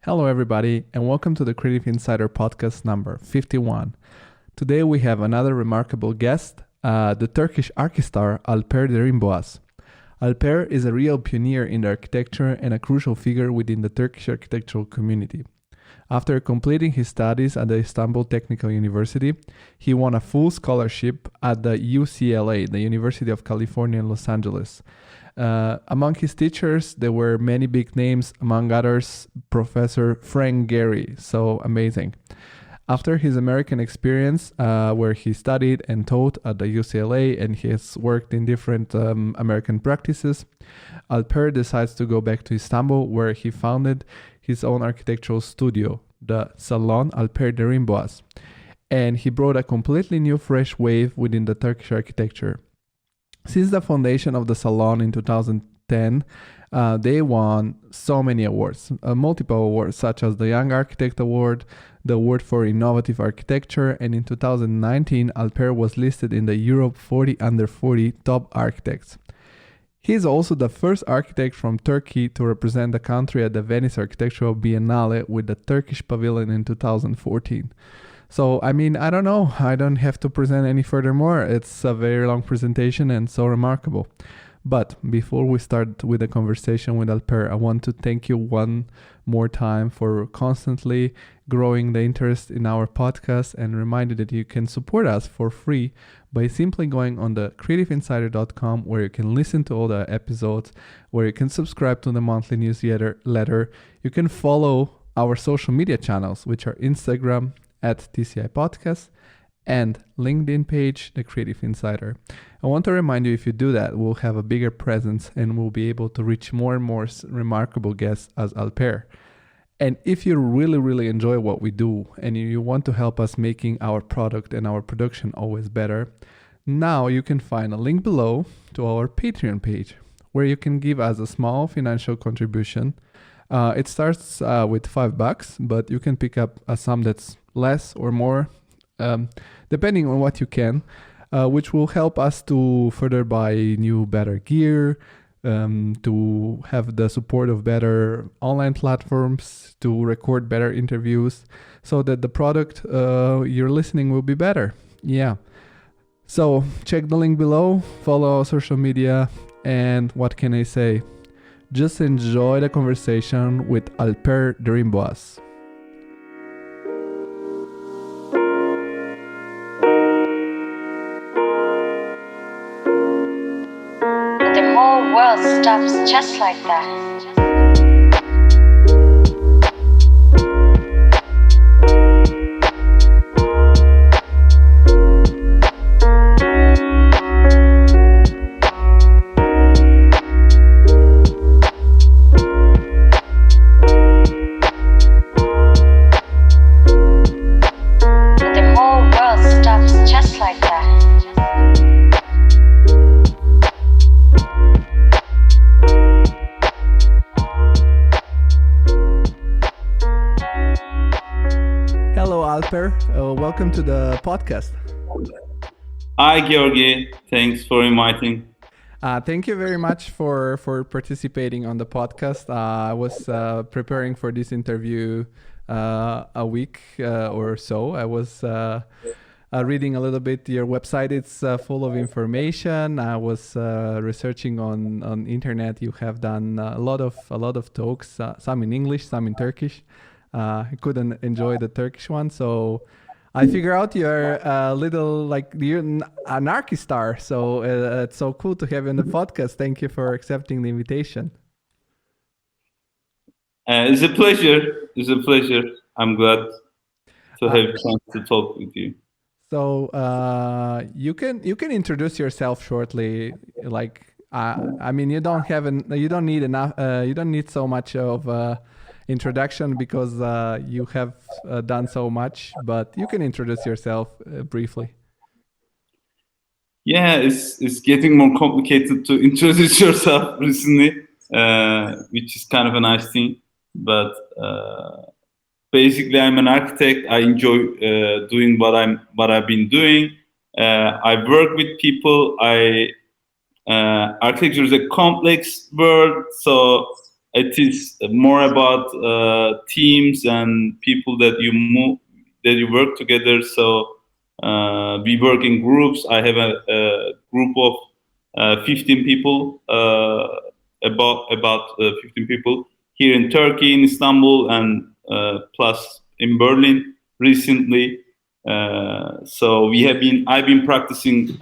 Hello, everybody, and welcome to the Creative Insider podcast number 51. Today we have another remarkable guest, the Turkish archistar Alper Derinbogaz. Alper is a real pioneer in the architecture and a crucial figure within the Turkish architectural community. After completing his studies at the Istanbul Technical University, he won a full scholarship at the UCLA, the University of California in Los Angeles. Among his teachers, there were many big names, among others, Professor Frank Gehry. So amazing. After his American experience, where he studied and taught at the UCLA and he has worked in different American practices, Alper decides to go back to Istanbul, where he founded his own architectural studio, the Salon Architects Derinbogaz. And he brought a completely new fresh wave within the Turkish architecture. Since the foundation of the Salon in 2010, they won so many awards, multiple awards, such as the Young Architect Award, the Award for Innovative Architecture, and in 2019, Alper was listed in the Europe 40 Under 40 Top Architects. He is also the first architect from Turkey to represent the country at the Venice Architectural Biennale with the Turkish Pavilion in 2014. So, I don't know. I don't have to present any furthermore. It's a very long presentation and so remarkable. But before we start with the conversation with Alper, I want to thank you one more time for constantly growing the interest in our podcast and remind you that you can support us for free by simply going on the creativeinsider.com, where you can listen to all the episodes, where you can subscribe to the monthly newsletter. You can follow our social media channels, which are Instagram at TCI Podcast and LinkedIn page, The Creative Insider. I want to remind you, if you do that, we'll have a bigger presence and we'll be able to reach more and more remarkable guests as Alper. And if you really, really enjoy what we do and you want to help us making our product and our production always better, now you can find a link below to our Patreon page, where you can give us a small financial contribution. It starts with $5, but you can pick up a sum that's less or more, depending on what you can, which will help us to further buy new, better gear, to have the support of better online platforms, to record better interviews, so that the product you're listening will be better. Yeah. So check the link below, follow our social media, and what can I say? Just enjoy the conversation with Alper Derinbogaz. The whole world stops just like that. The whole world stops just like that. Hello, Alper. Welcome to the podcast. Hi, Georgi. Thanks for inviting. Thank you very much for participating on the podcast. I was preparing for this interview a week or so. I was reading a little bit your website. It's full of information. I was researching on internet. You have done a lot of talks, some in English, some in Turkish. I couldn't enjoy the Turkish one, so I figure out you're a little you're an archistar. So it's so cool to have you on the podcast. Thank you for accepting the invitation. It's a pleasure. I'm glad to have a chance to talk with you. So you can introduce yourself shortly. You don't need enough. You don't need so much of introduction because you have done so much. But you can introduce yourself briefly. Yeah, it's getting more complicated to introduce yourself recently, which is kind of a nice thing. But basically, I'm an architect. I enjoy doing what I've been doing. I work with people. Architecture is a complex world, so it is more about teams and people that you work together. So we work in groups. I have a group of 15 people, about 15 people here in Turkey, in Istanbul, and plus in Berlin recently. So I've been practicing.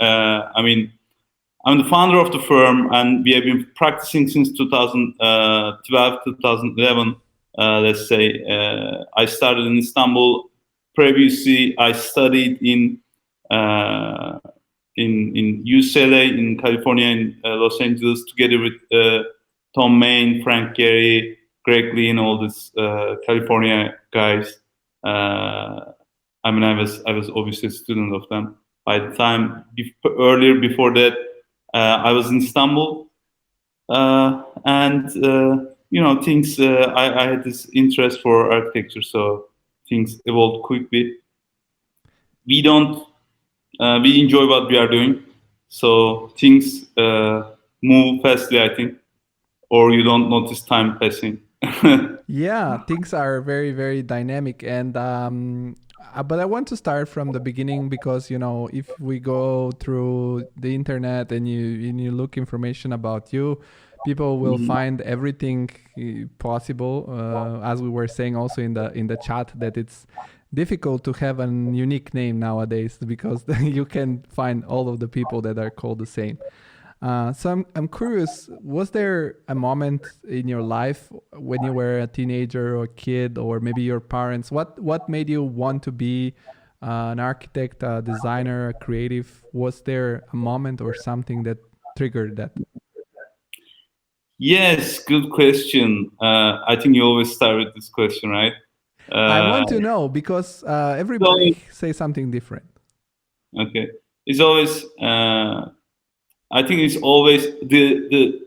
I'm the founder of the firm, and we have been practicing since 2012, 2011. Let's say I started in Istanbul. Previously, I studied in UCLA in California, in Los Angeles, together with Tom Main, Frank Gehry, Greg Lee, and all these California guys. I was obviously a student of them. By the time before that, I was in Istanbul, and things. I had this interest for architecture, so things evolved quickly. We enjoy what we are doing, so things move fastly, I think, or you don't notice time passing. Yeah, things are very, very dynamic, and but I want to start from the beginning because if we go through the internet and you look information about you, people will find everything possible. As we were saying also in the chat, that it's difficult to have a unique name nowadays because you can find all of the people that are called the same. So I'm curious, was there a moment in your life when you were a teenager or a kid, or maybe your parents, what made you want to be an architect, a designer, a creative? Was there a moment or something that triggered that? Yes, good question. I think you always start with this question, right? I want to know because everybody says something different. Okay. It's always, I think it's always the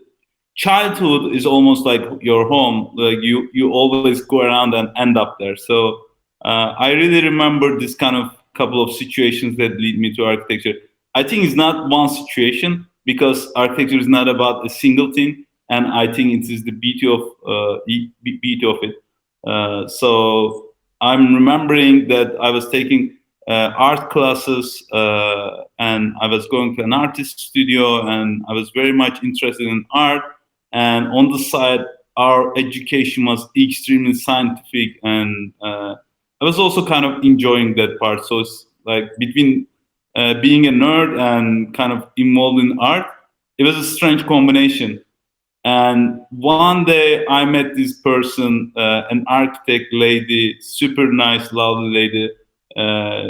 childhood is almost like your home. Like you always go around and end up there. So I really remember this kind of couple of situations that lead me to architecture. I think it's not one situation because architecture is not about a single thing, and I think it is the beauty of it. So I'm remembering that I was taking art classes, and I was going to an artist studio, and I was very much interested in art. And on the side, our education was extremely scientific, and I was also kind of enjoying that part. So it's like between being a nerd and kind of involved in art, it was a strange combination. And one day I met this person, an architect lady, super nice, lovely lady.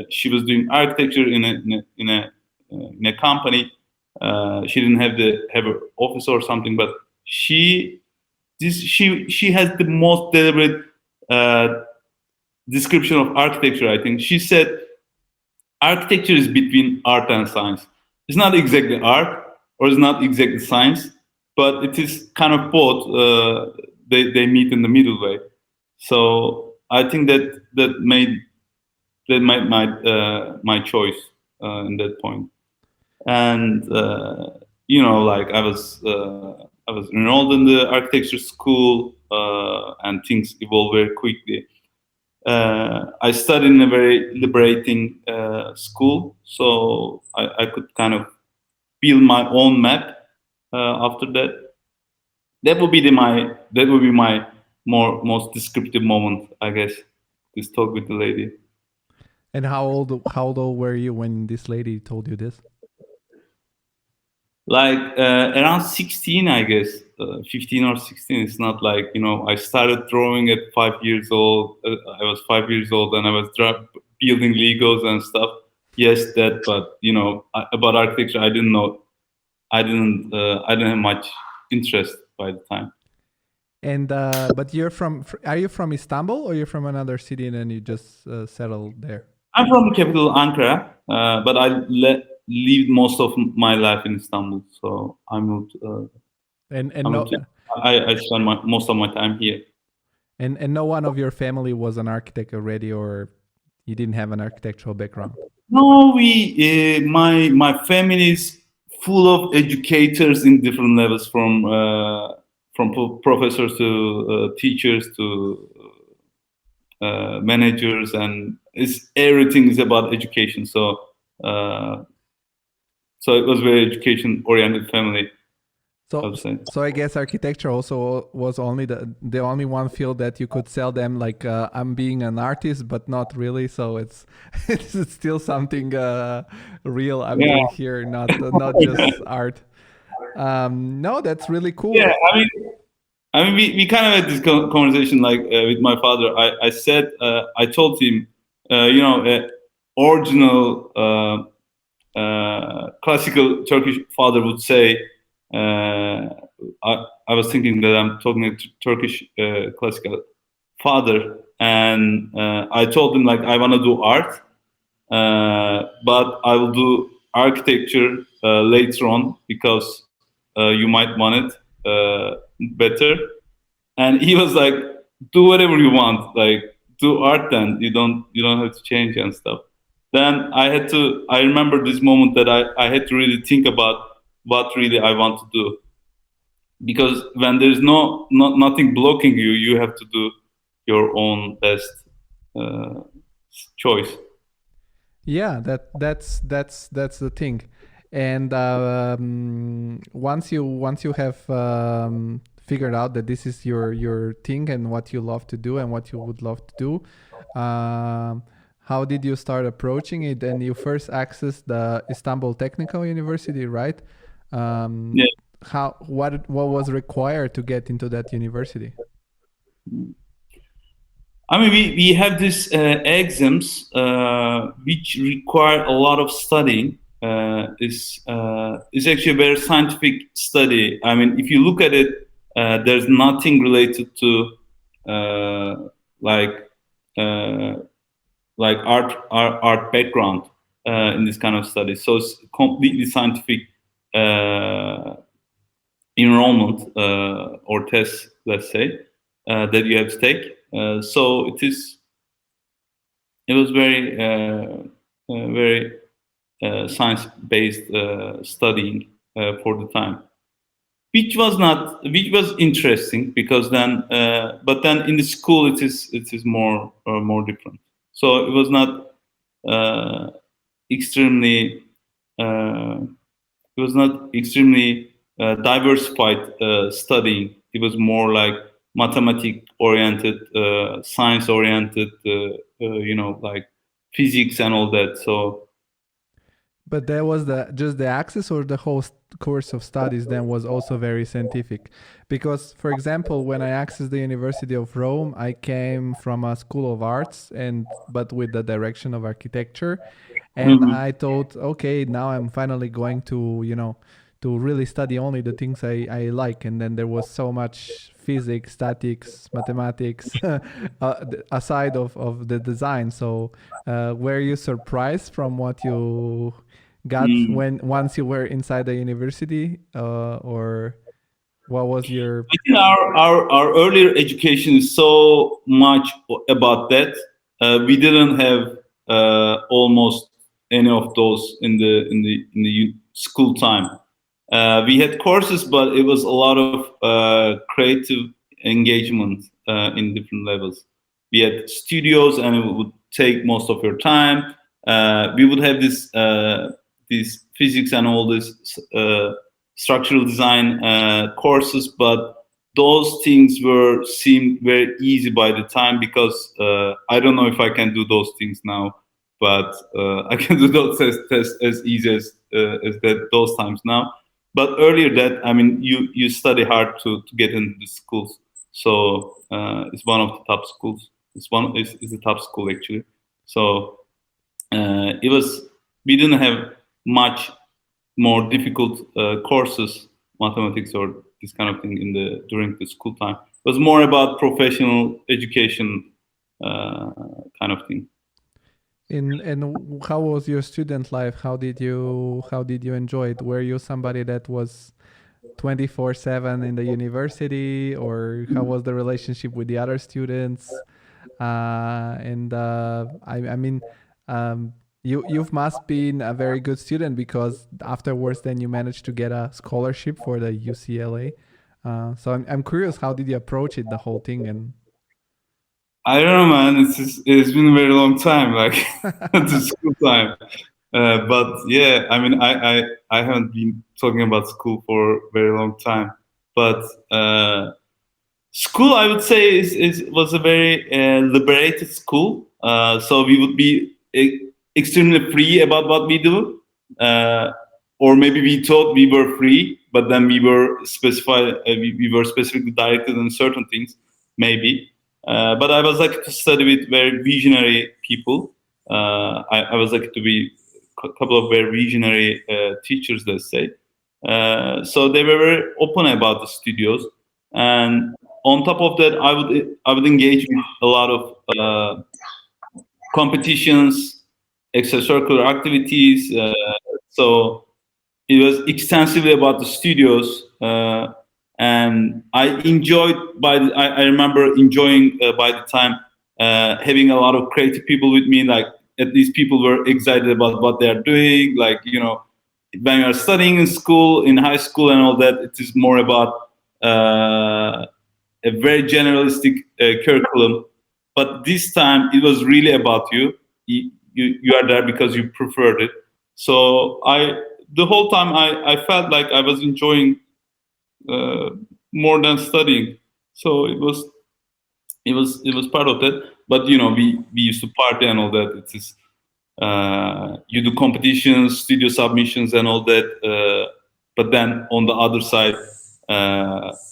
She was doing architecture in a company. She didn't have an office or something, but she has the most deliberate description of architecture. I think she said architecture is between art and science. It's not exactly art or it's not exactly science, but it is kind of both. They meet in the middle way. So I think that made my choice in that point. And like I was enrolled in the architecture school, and things evolved very quickly. I studied in a very liberating school, so I could kind of build my own map. After that, that would be my most descriptive moment, I guess. This talk with the lady. And how old were you when this lady told you this? Like around 16, I guess, 15 or 16. It's not like, I started drawing at 5 years old. I was 5 years old and I was building Legos and stuff. Yes, that, but, about architecture, I didn't know. I didn't have much interest by the time. And but are you from Istanbul or you're from another city and then you just settled there? I'm from the capital, Ankara, but I lived most of my life in Istanbul. So I moved. I spent most of my time here. And no one of your family was an architect already, or you didn't have an architectural background? No, my family is full of educators in different levels, from from professors to teachers to managers, and everything is about education. So it was very education oriented family. So I guess architecture also was only the only one field that you could sell them like I'm being an artist, but not really. So it's still something real I'm doing here, not just art. No, that's really cool. Yeah, I mean, we kind of had this conversation like with my father. I said, I told him, original classical Turkish father would say. I was thinking that I'm talking to Turkish classical father, and I told him like I want to do art, but I will do architecture later on because you might want it better. And he was like, "Do whatever you want, like do art. Then you don't have to change and stuff." Then I remember this moment that I had to really think about what really I want to do, because when there's nothing blocking you, you have to do your own best choice. Yeah, that's the thing. And once you have figured out that this is your thing and what you love to do and what you would love to do, how did you start approaching it? And you first accessed the Istanbul Technical University, right? Yeah. What was required to get into that university? I mean, we have these exams which require a lot of studying. It's actually a very scientific study. I mean, if you look at it, there's nothing related to like art background in this kind of study. So it's completely scientific enrollment or test, let's say, that you have to take. So it was very science-based studying for the time, which was interesting because then, but then in the school it is more different. So it was not extremely diversified studying. It was more like mathematics oriented, science oriented, like physics and all that. So. But that was just the access, or the whole course of studies then was also very scientific? Because, for example, when I accessed the University of Rome, I came from a school of arts, but with the direction of architecture, and I thought, okay, now I'm finally going to to really study only the things I like. And then there was so much physics, statics, mathematics aside of the design. So were you surprised from what you got once you were inside the university, or what was your? I think our earlier education is so much about that. We didn't have almost any of those in the school time. We had courses, but it was a lot of creative engagement in different levels. We had studios, and it would take most of your time. We would have these physics and all this structural design courses, but those things seemed very easy by the time, because I don't know if I can do those things now, but I can do those tests as easy as those times now. But earlier that, I mean, you study hard to get into the schools. So it's one of the top schools. It's the top school actually. So we didn't have much more difficult courses, mathematics or this kind of thing during the school time. It was more about professional education kind of thing. And how was your student life? How did you enjoy it? Were you somebody that was 24/7 in the university, or how was the relationship with the other students? I mean, you must been a very good student, because afterwards then you managed to get a scholarship for the UCLA. So I'm curious, how did you approach it, the whole thing? And I don't know, man. It's been a very long time, like the school time. But yeah, I mean, I haven't been talking about school for a very long time. But school, I would say, was a very liberated school. So we would be extremely free about what we do, or maybe we thought we were free, but then we were specified. We were specifically directed on certain things, maybe. But I was lucky to study with very visionary people. I was lucky to be a couple of very visionary teachers, let's say. So they were very open about the studios, and on top of that, I would engage with a lot of competitions, extracurricular activities. So it was extensively about the studios, and I enjoyed. I remember enjoying by the time having a lot of creative people with me. Like, at least people were excited about what they are doing. Like, when you are studying in school, in high school, and all that, it is more about a very generalistic curriculum. But this time, it was really about you. You are there because you preferred it. So the whole time I felt like I was enjoying more than studying. So it was part of that. But we used to party and all that. It is you do competitions, studio submissions, and all that. But then on the other side,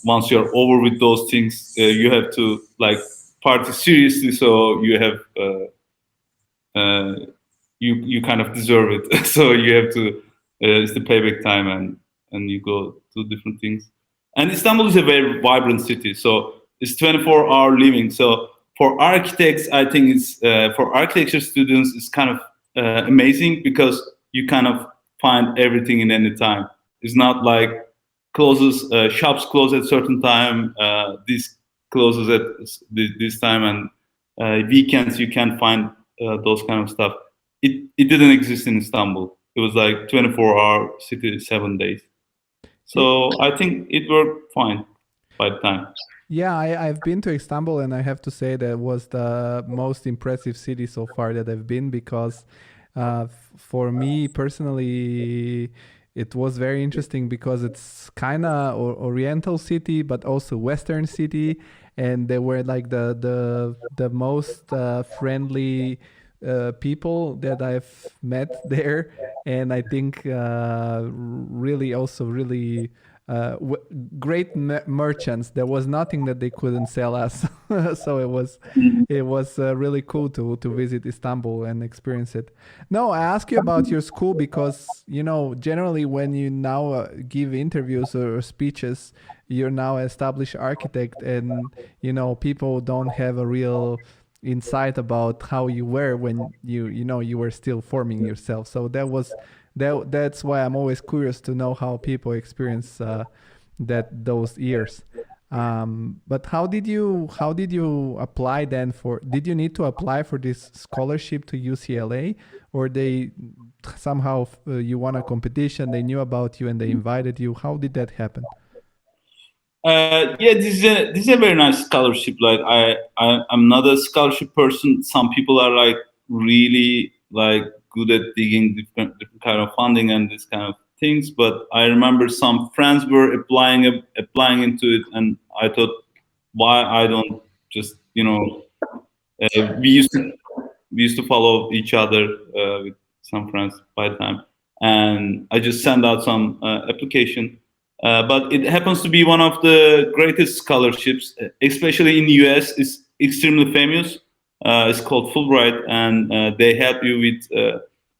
once you're over with those things, you have to like party seriously. So you have you kind of deserve it. So you have to it's the payback time, and you go to different things. And Istanbul is a very vibrant city, so it's 24-hour living. So for architects, I think it's for architecture students, it's kind of amazing because you kind of find everything in any time. It's not like shops close at certain time, this closes at this time, and weekends you can find those kind of stuff. It didn't exist in Istanbul. It was like 24-hour city, 7 days. So I think it worked fine by the time. yeah, I've been to Istanbul, and I have to say that was the most impressive city so far that I've been, because for me personally, it was very interesting because it's kind of Oriental city, but also Western city, and they were like the most friendly people that I've met there, and I think really also really great merchants. There was nothing that they couldn't sell us, so it was really cool to visit Istanbul and experience it. No, I ask you about your school because generally when you now give interviews or speeches, you're now an established architect, and people don't have a real insight about how you were when you were still forming yourself. So that's why I'm always curious to know how people experience those years. But how did you apply then did you need to apply for this scholarship to UCLA, or they somehow you won a competition, they knew about you and they invited you? How did that happen? Yeah, this is a very nice scholarship. Like I'm not a scholarship person. Some people are like really like good at digging different kind of funding and this kind of things. But I remember some friends were applying into it, and I thought, why I don't just we used to follow each other with some friends by the time, and I just sent out some application. But it happens to be one of the greatest scholarships, especially in the US. It's extremely famous. It's called Fulbright, and they help you with.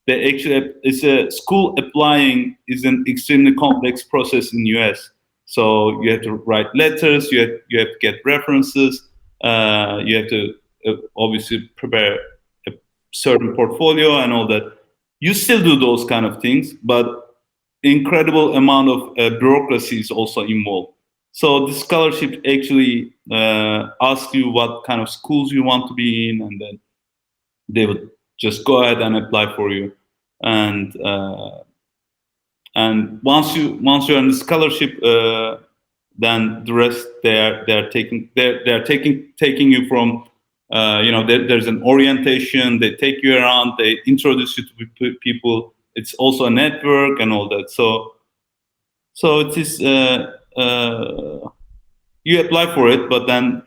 They actually, it's a school applying is an extremely complex process in the US. So you have to write letters, you have to get references, you have to obviously prepare a certain portfolio and all that. You still do those kind of things, but incredible amount of bureaucracy is also involved. So the scholarship actually asks you what kind of schools you want to be in, and then they would just go ahead and apply for you. And once you're on the scholarship, then the rest they're taking you from there's an orientation. They take you around. They introduce you to people. It's also a network and all that. So it is you apply for it, but then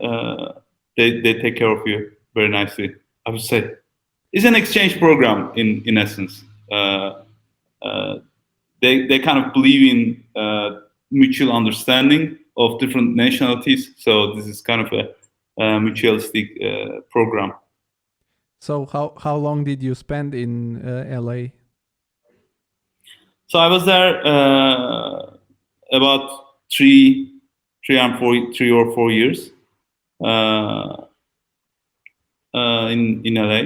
they take care of you very nicely. I would say it's an exchange program in essence. They kind of believe in mutual understanding of different nationalities. So this is kind of a mutualistic program. So how long did you spend in LA? So I was there about 3 or 4 years in LA.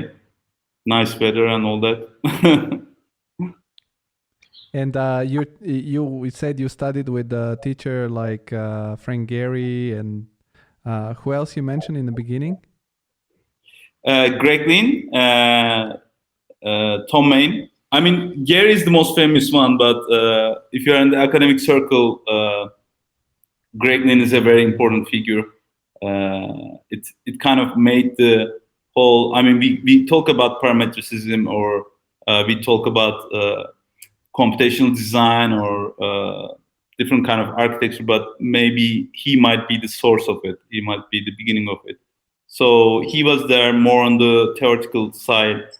Nice weather and all that. And you said you studied with a teacher like Frank Gehry, and who else you mentioned in the beginning? Greg Lynn, Tom Main. I mean, Gary is the most famous one, but if you're in the academic circle, Greg Lynn is a very important figure. It kind of made the whole. I mean, we talk about parametricism, or we talk about computational design, or different kind of architecture, but maybe he might be the source of it. He might be the beginning of it. So he was there more on the theoretical side.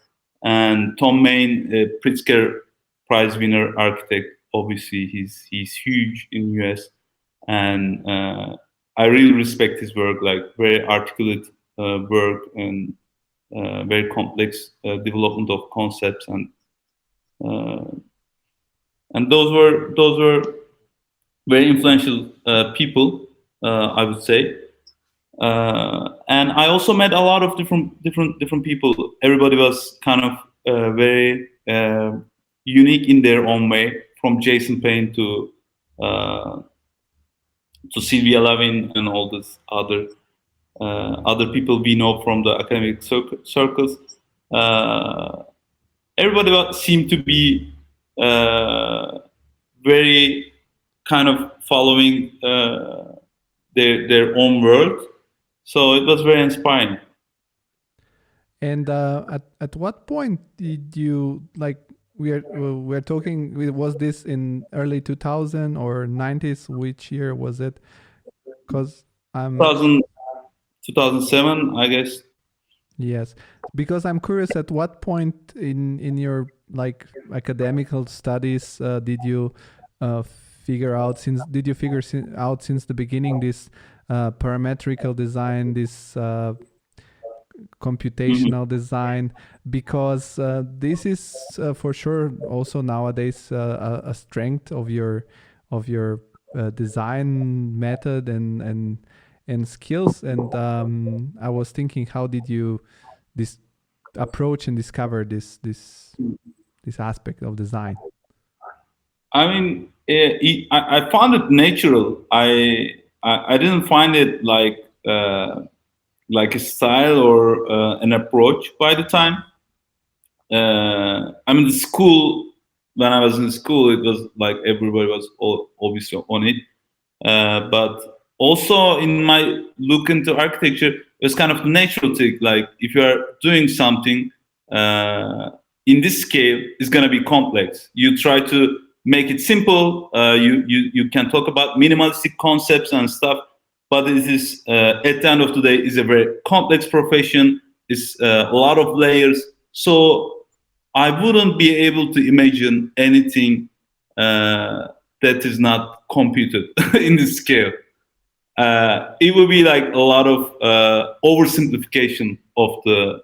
And Tom Main, a Pritzker Prize winner architect, obviously he's huge in US, and I really respect his work, like very articulate work and very complex development of concepts, and those were very influential people, I would say. And I also met a lot of different people. Everybody was kind of very unique in their own way, from Jason Payne to Sylvia Lavin and all these other people we know from the academic circles. Everybody seemed to be very kind of following their own world. So it was very inspiring. And at what point did you, like, we're talking, was this in early 2000 or 90s? Which year was it? Because I'm 2007, I guess. Yes, because I'm curious, at what point in your like academical studies did you figure out since the beginning this parametrical design, this computational design, because this is for sure also nowadays a strength of your design method and skills. And I was thinking, how did you approach and discover this aspect of design? I mean, I found it natural. I didn't find it like a style or an approach by the time. I mean, the school, when I was in school, it was like everybody was obviously on it. But also in my look into architecture, it's kind of natural to, like, if you are doing something in this scale, it's going to be complex. You try to make it simple. You can talk about minimalistic concepts and stuff, but it is at the end of the day is a very complex profession. It's a lot of layers. So I wouldn't be able to imagine anything that is not computed in this scale. It will be like a lot of oversimplification of the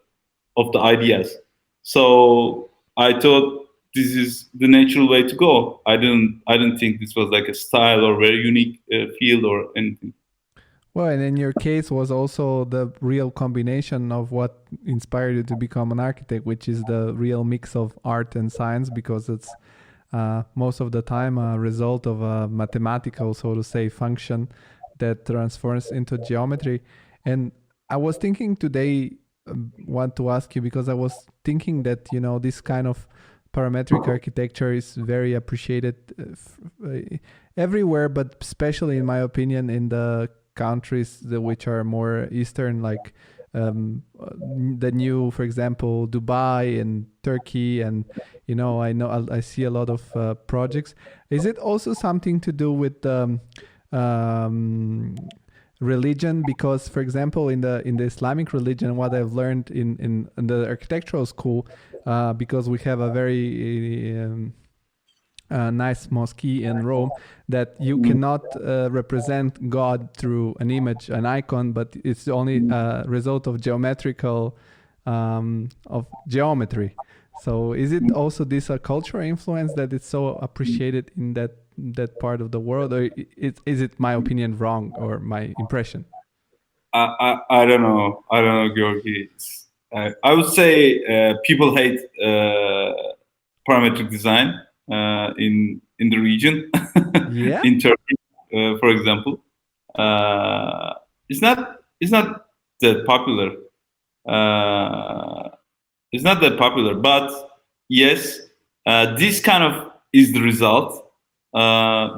ideas. So I thought this is the natural way to go. I didn't think this was like a style or very unique field or anything. Well, and in your case was also the real combination of what inspired you to become an architect, which is the real mix of art and science, because it's most of the time a result of a mathematical, so to say, function that transforms into geometry. And I was thinking today, want to ask you, because I was thinking that, this kind of parametric architecture is very appreciated everywhere, but especially, in my opinion, in the countries which are more eastern, like the new, for example, Dubai and Turkey, and I see a lot of projects. Is it also something to do with religion? Because, for example, in the Islamic religion, what I've learned in the architectural school, because we have a very nice mosque in Rome, that you cannot represent God through an image, an icon, but it's only a result of of geometry. So is it also this a cultural influence that it's so appreciated in that part of the world, or is it my opinion wrong or my impression? I don't know. I don't know, Georgi. I would say people hate parametric design in the region. Yeah. In Turkey, for example, it's not that popular. It's not that popular, but yes, this kind of is the result,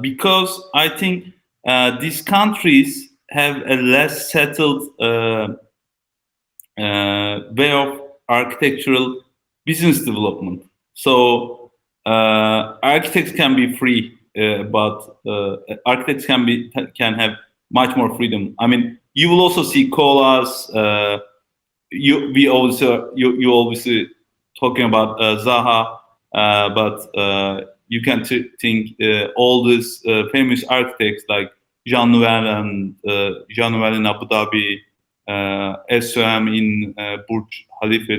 because I think these countries have a less settled way of architectural business development. So architects can be free, but architects can have much more freedom. I mean, you will also see colas. You obviously talking about Zaha, but you can think all these famous architects like Jean Nouvel and Jean Nouvel in Abu Dhabi, SOM in Burj Khalifa,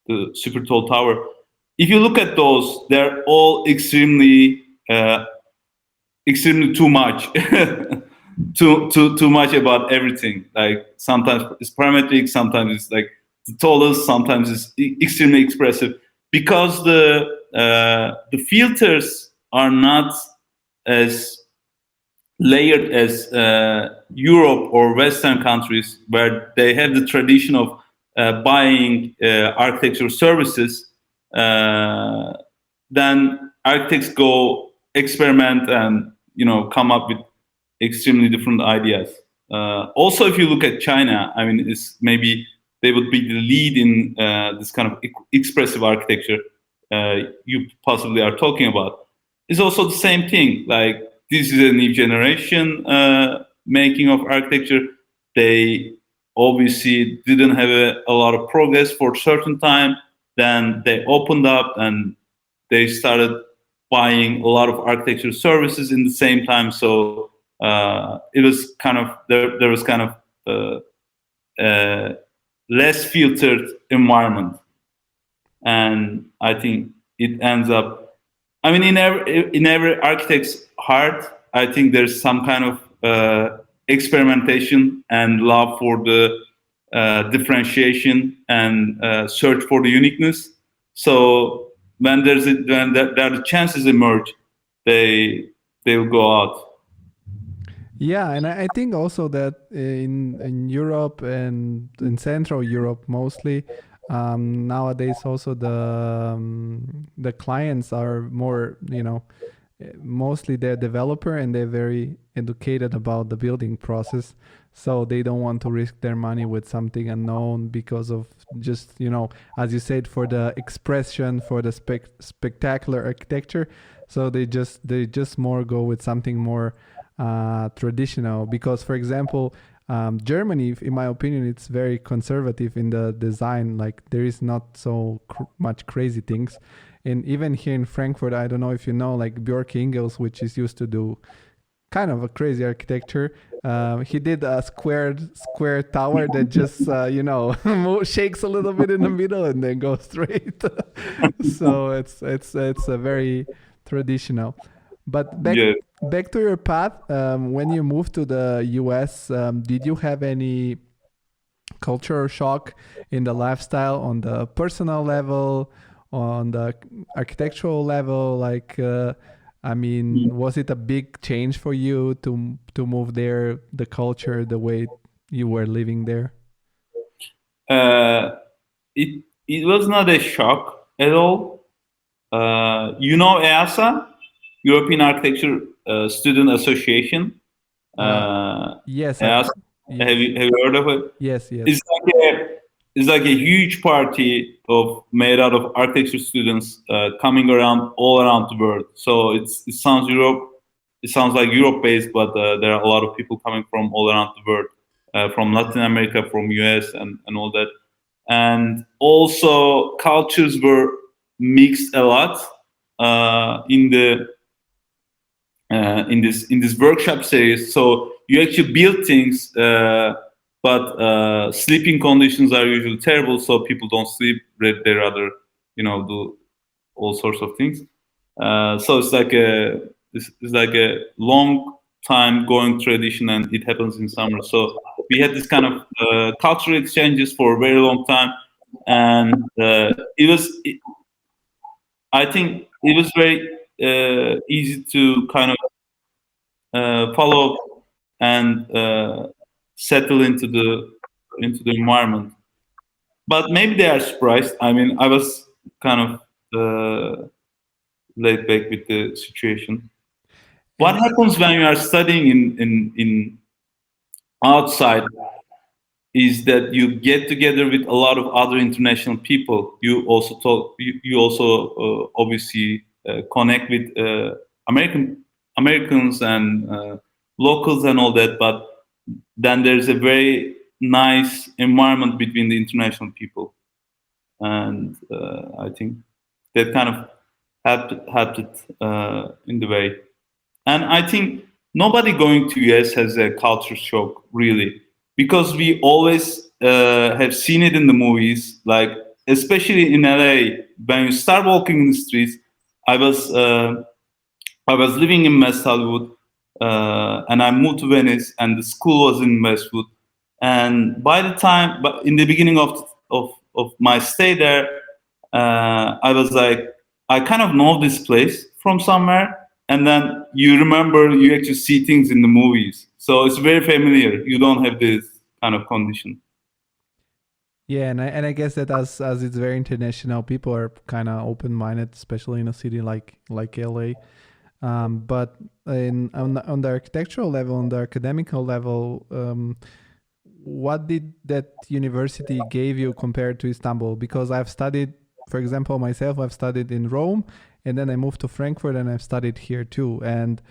the super tall tower. If you look at those, they're all extremely too much. too much about everything. Like sometimes it's parametric, sometimes it's like the tallest, sometimes it's extremely expressive, because the filters are not as layered as Europe or Western countries, where they have the tradition of buying architectural services. Then architects go experiment and come up with extremely different ideas. Also, if you look at China, I mean, it's maybe they would be the lead in this kind of expressive architecture you possibly are talking about. It's also the same thing. Like, this is a new generation making of architecture. They obviously didn't have a lot of progress for a certain time. Then they opened up and they started buying a lot of architecture services in the same time. So it was kind of there was kind of less filtered environment, and I think it ends up. I mean, in every architect's heart, I think there's some kind of experimentation and love for the differentiation and search for the uniqueness. So when there the chances emerge, they will go out. Yeah, and I think also that in Europe and in Central Europe mostly, nowadays also the clients are more, mostly they're developer and they're very educated about the building process. So they don't want to risk their money with something unknown because of just, as you said, for the expression, for the spectacular architecture. So they just more go with something more traditional, because, for example, Germany, in my opinion, it's very conservative in the design. Like, there is not so much crazy things. And even here in Frankfurt, I don't know if you know, like Björk Ingels, which is used to do kind of a crazy architecture. He did a square tower that just shakes a little bit in the middle and then goes straight. So it's a very traditional. But back to your path. When you moved to the US, did you have any cultural shock in the lifestyle on the personal level, on the architectural level? Like, was it a big change for you to move there, the culture, the way you were living there? It was not a shock. at all. EASA, European Architecture Student Association. Yes, EASA, yes, have you heard of it? yes, yes. It's like a huge party made out of architecture students coming around all around the world. So it sounds it sounds like Europe based, but there are a lot of people coming from all around the world, from Latin America, from US, and all that. And also cultures were mixed a lot in this workshop series. So you actually build things. But sleeping conditions are usually terrible, so people don't sleep. They rather, do all sorts of things. So it's like a long time going tradition, and it happens in summer. So we had this kind of cultural exchanges for a very long time, and I think it was very easy to kind of follow and settle into the environment. But maybe they are surprised. I mean, I was kind of laid back with the situation. What happens when you are studying in outside is that you get together with a lot of other international people. You also talk. You also obviously connect with Americans and locals and all that. But then there's a very nice environment between the international people, and I think that kind of helped it in the way. And I think nobody going to US has a culture shock really, because we always have seen it in the movies. Like especially in LA, when you start walking in the streets, I was living in West Hollywood. And I moved to Venice, and the school was in Westwood. And but in the beginning of my stay there, I was like, I kind of know this place from somewhere. And then you actually see things in the movies, so it's very familiar. You don't have this kind of condition. Yeah, and I guess that as it's very international, people are kind of open minded, especially in a city like LA. But on the architectural level, on the academical level, what did that university gave you compared to Istanbul? Because I've studied, for example, myself, I've studied in Rome, and then I moved to Frankfurt, and I've studied here too. And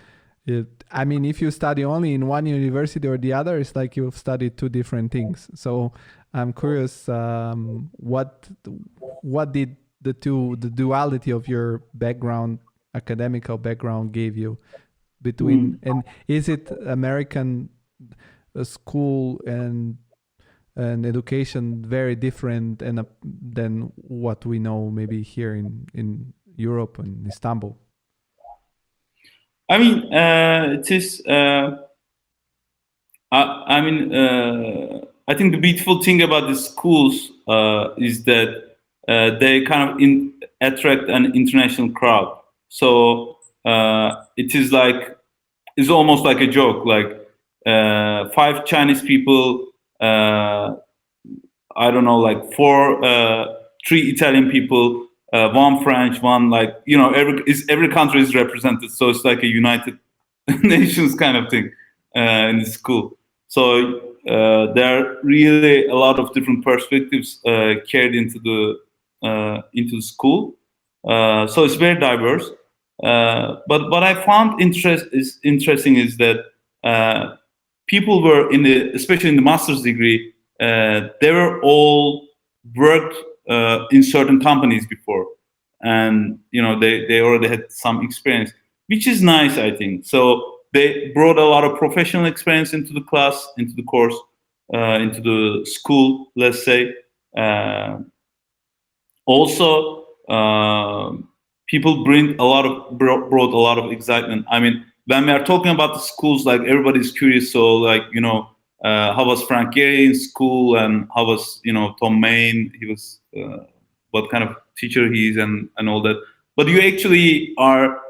I mean, if you study only in one university or the other, it's like you've studied two different things. So I'm curious, what did the duality of your background, academical background, gave you between, and is it American school and education very different than what we know maybe here in Europe and Istanbul? I mean, it is. I think the beautiful thing about the schools is that they kind of attract an international crowd. So it's almost like a joke. Like 5 Chinese people, I don't know, like 3 Italian people, 1 French, 1 every country is represented. So it's like a United Nations kind of thing in the school. So there are really a lot of different perspectives carried into the school. So it's very diverse. But what I found interesting is that people were especially in the master's degree, they were all worked in certain companies before, and they already had some experience, which is nice, I think. So they brought a lot of professional experience into the class, into the course, into the school, let's say. Also, people brought a lot of excitement. I mean, when we are talking about the schools, like everybody's curious. So, like how was Frank Gehry in school, and how was Tom Main? He was what kind of teacher he is, and all that. But you actually are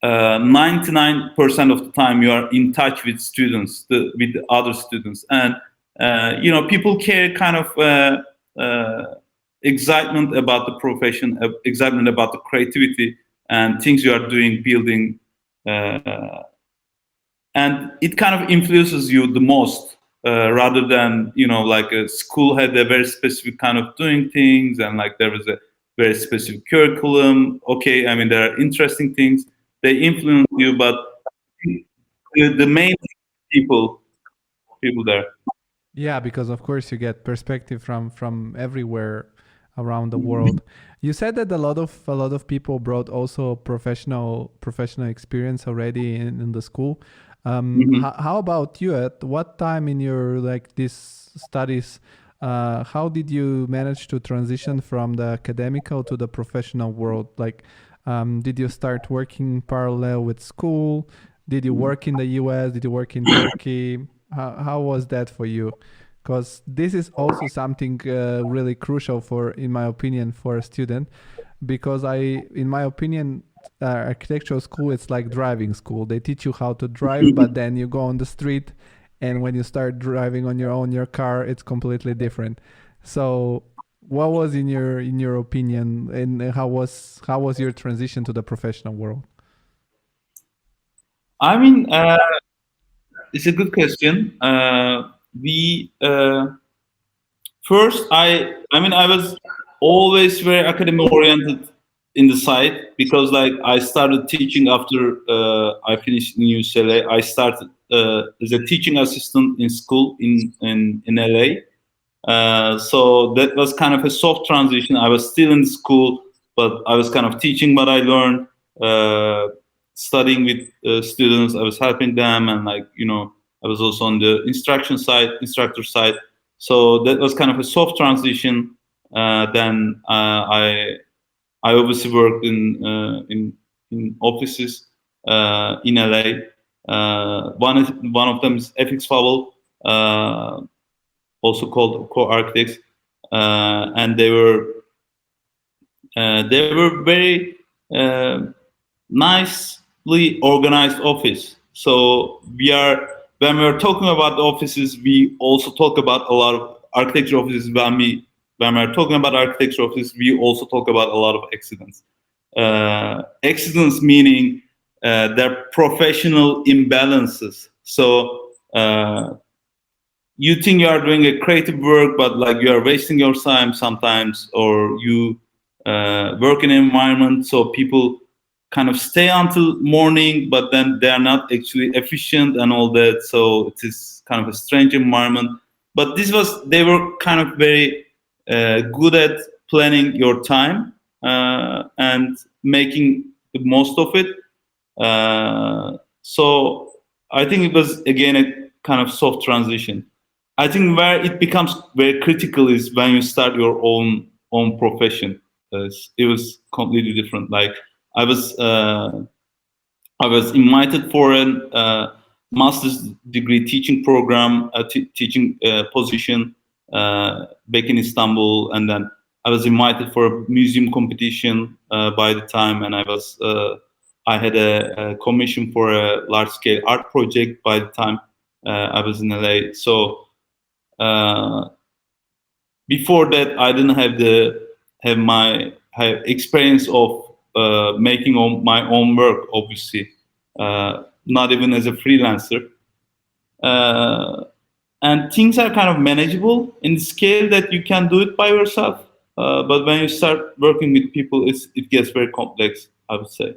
99% of the time you are in touch with students, with the other students, and people care kind of excitement about the profession, excitement about the creativity and things you are doing, building, and it kind of influences you the most, rather than, like a school had a very specific kind of doing things, and like there was a very specific curriculum. Okay, I mean, there are interesting things, they influence you, but the main people there. Yeah, because of course you get perspective from everywhere around the world. You said that a lot of people brought also professional experience already in the school. Mhm. How about you? At what time in your like these studies, how did you manage to transition from the academical to the professional world? Like, did you start working parallel with school? Did you work in the US? Did you work in Turkey? How was that for you? Because this is also something really crucial for, in my opinion, for a student. Because in my opinion, architectural school, it's like driving school. They teach you how to drive, but then you go on the street, and when you start driving on your own, your car, it's completely different. So, what was in your opinion, and how was your transition to the professional world? I mean, it's a good question. We First, I mean, I was always very academic oriented in the site, because like I started teaching after I finished in UCLA. I started as a teaching assistant in school in LA. So that was kind of a soft transition. I was still in school, but I was kind of teaching what I learned, uh, studying with students. I was helping them, and like, I was also on the instructor side. So that was kind of a soft transition. Then I obviously worked in offices in LA. One of them is FX Fowle, also called Co-Architects, and they were very uh, nicely organized office. So when we are talking about the offices, we also talk about a lot of architecture offices. When we are talking about architecture offices, we also talk about a lot of accidents. Accidents meaning their professional imbalances. So you think you are doing a creative work, but like you are wasting your time sometimes, or you work in an environment so people kind of stay until morning, but then they are not actually efficient and all that. So it is kind of a strange environment. But they were kind of very good at planning your time and making the most of it. So I think it was again a kind of soft transition. I think where it becomes very critical is when you start your own profession. It was completely different. Like I was uh, I was invited for a master's degree teaching program, teaching position back in Istanbul, and then I was invited for a museum competition by the time, and I had a commission for a large scale art project by the time I was in LA. So uh, before that, I didn't have experience of making my own work. Obviously, not even as a freelancer, uh, and things are kind of manageable in the scale that you can do it by yourself. But when you start working with people, it gets very complex, I would say,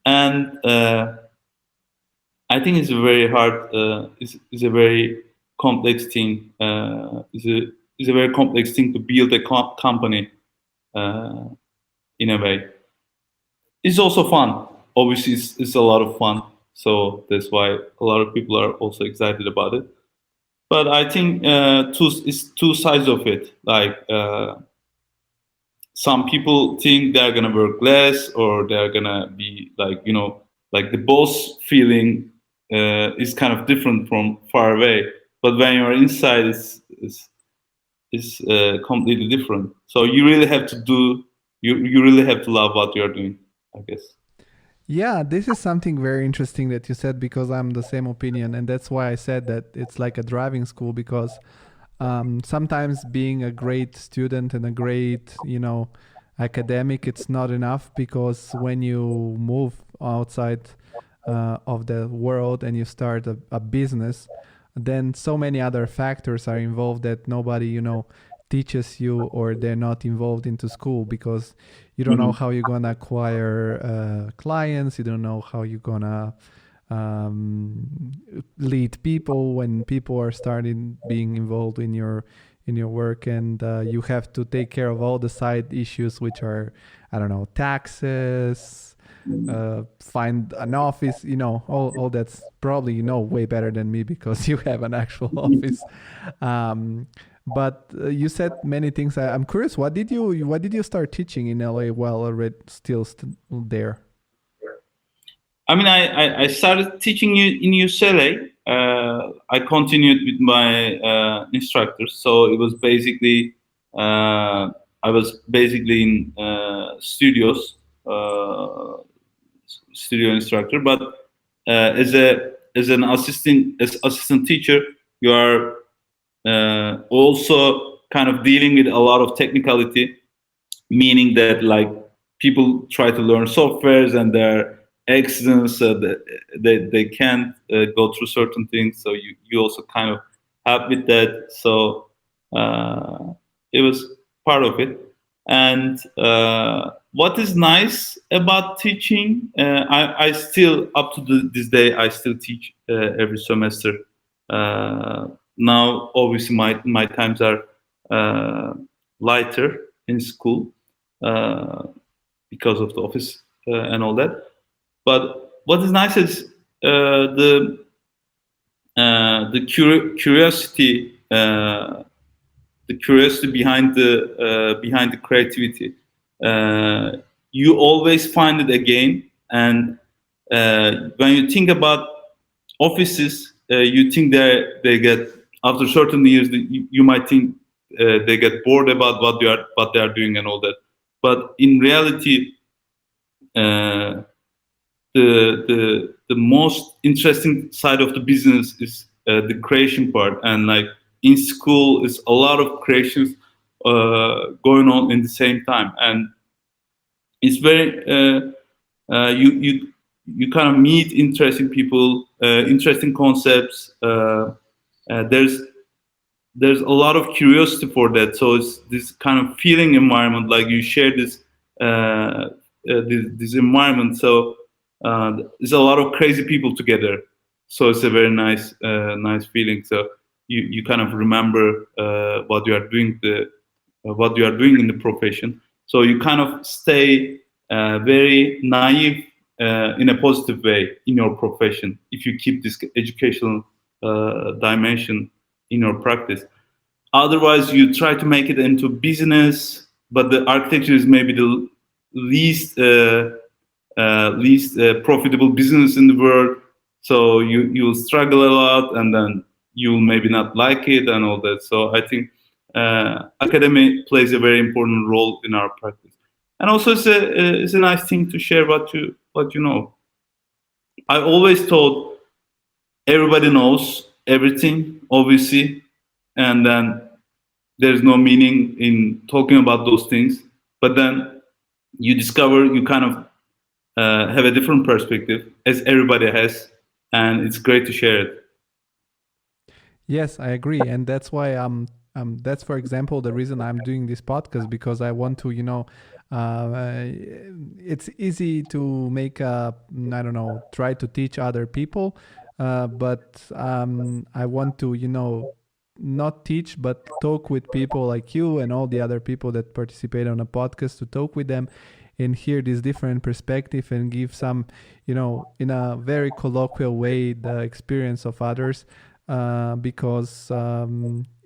and I think it's a very hard, it's a very complex thing. It's a very complex thing to build a company uh, in a way. It's also fun. Obviously, it's a lot of fun. So that's why a lot of people are also excited about it. But I think it's two sides of it. Like some people think they're gonna work less, or they're gonna be like, like the boss feeling is kind of different from far away. But when you're inside, it's completely different. So you really have to you really have to love what you're doing, I guess. Yeah, this is something very interesting that you said, because I'm the same opinion, and that's why I said that it's like a driving school, because sometimes being a great student and a great, academic, it's not enough, because when you move outside of the world and you start a business, then so many other factors are involved that nobody, teaches you, or they're not involved into school, because you don't know how you're gonna acquire clients, you don't know how you're gonna lead people when people are starting being involved in your work, and you have to take care of all the side issues, which are, I don't know, taxes, find an office, all that's probably way better than me, because you have an actual office. But you said many things. I'm curious, what did you start teaching in LA while already still there? I mean, I started teaching in UCLA. I continued with my instructors. So it was basically, I was basically in studios, studio instructor. But as an assistant teacher, you are also kind of dealing with a lot of technicality, meaning that like people try to learn softwares and they're accidents, they can't go through certain things, so you also kind of help with that. So it was part of it. And what is nice about teaching, I still, up to this day, I still teach every semester. Now obviously my times are lighter in school because of the office and all that. But what is nice is the curiosity, the curiosity behind the creativity. You always find it again, and when you think about offices, you think they get, after certain years, you might think they get bored about what they are doing and all that. But in reality, the most interesting side of the business is the creation part, and like in school is a lot of creations going on in the same time, and it's very you kind of meet interesting people, interesting concepts. There's a lot of curiosity for that, so it's this kind of feeling environment, like you share this this environment. So there's a lot of crazy people together, so it's a very nice feeling. So you kind of remember what you are doing in the profession. So you kind of stay very naive in a positive way in your profession if you keep this educational dimension in your practice. Otherwise, you try to make it into business, but the architecture is maybe the least profitable business in the world. So you will struggle a lot, and then you will maybe not like it and all that. So I think academy plays a very important role in our practice, and also it's a nice thing to share what you know. I always thought everybody knows everything, obviously, and then there's no meaning in talking about those things. But then you discover you kind of have a different perspective, as everybody has, and it's great to share it. Yes, I agree, and that's why that's, for example, the reason I'm doing this podcast, because I want to, it's easy to make try to teach other people, but I want to, not teach, but talk with people like you and all the other people that participate on a podcast, to talk with them and hear this different perspective and give some, in a very colloquial way, the experience of others, because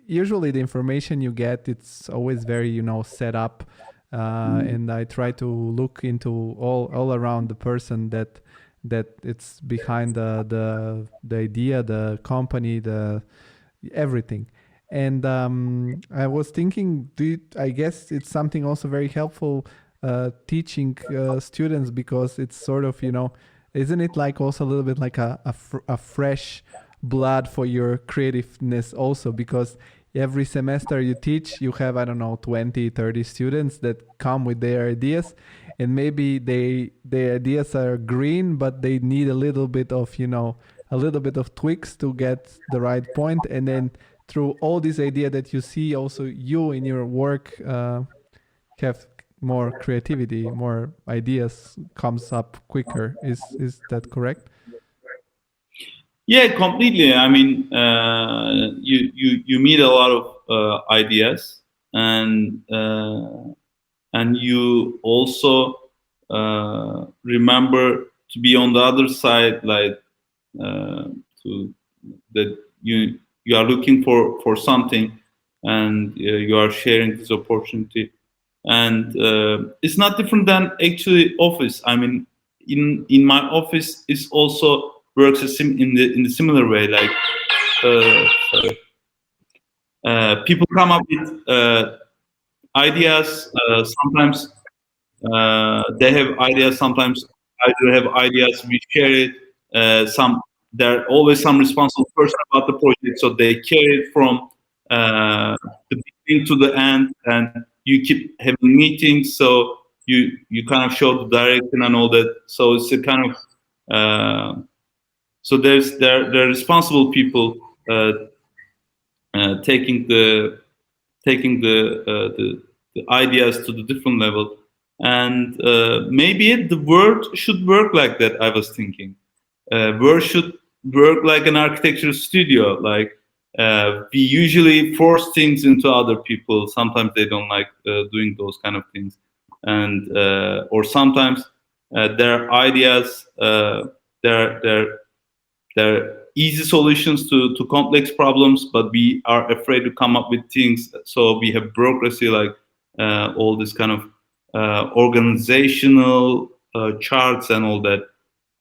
usually the information you get, it's always very, set up, and I try to look into all around the person that it's behind the idea, the company, the everything. And I was thinking, I guess it's something also very helpful teaching students, because it's sort of, isn't it like also a little bit like a fresh blood for your creativeness also? Because every semester you teach, you have, I don't know, 20, 30 students that come with their ideas, and maybe their ideas are green, but they need a little bit of, a little bit of tweaks to get the right point. And then through all this idea that you see, also you in your work have more creativity, more ideas comes up quicker. Is that correct? Yeah, completely. I mean, you meet a lot of ideas, and you also remember to be on the other side, like to that you are looking for something, and you are sharing this opportunity, and it's not different than actually office. I mean, in my office, it's also works in the similar way. Like sorry. People come up with ideas. Sometimes they have ideas. Sometimes I do have ideas. We share it. There are always some responsible person about the project, so they carry it from the beginning to the end, and you keep having meetings. So you kind of show the direction and all that. So it's a kind of so there are responsible people taking the ideas to the different level, and maybe the world should work like that. I was thinking, world should work like an architecture studio. Like we usually force things into other people. Sometimes they don't like doing those kind of things, and or sometimes their ideas, their easy solutions to complex problems, but we are afraid to come up with things. So we have bureaucracy, like all this kind of organizational charts and all that.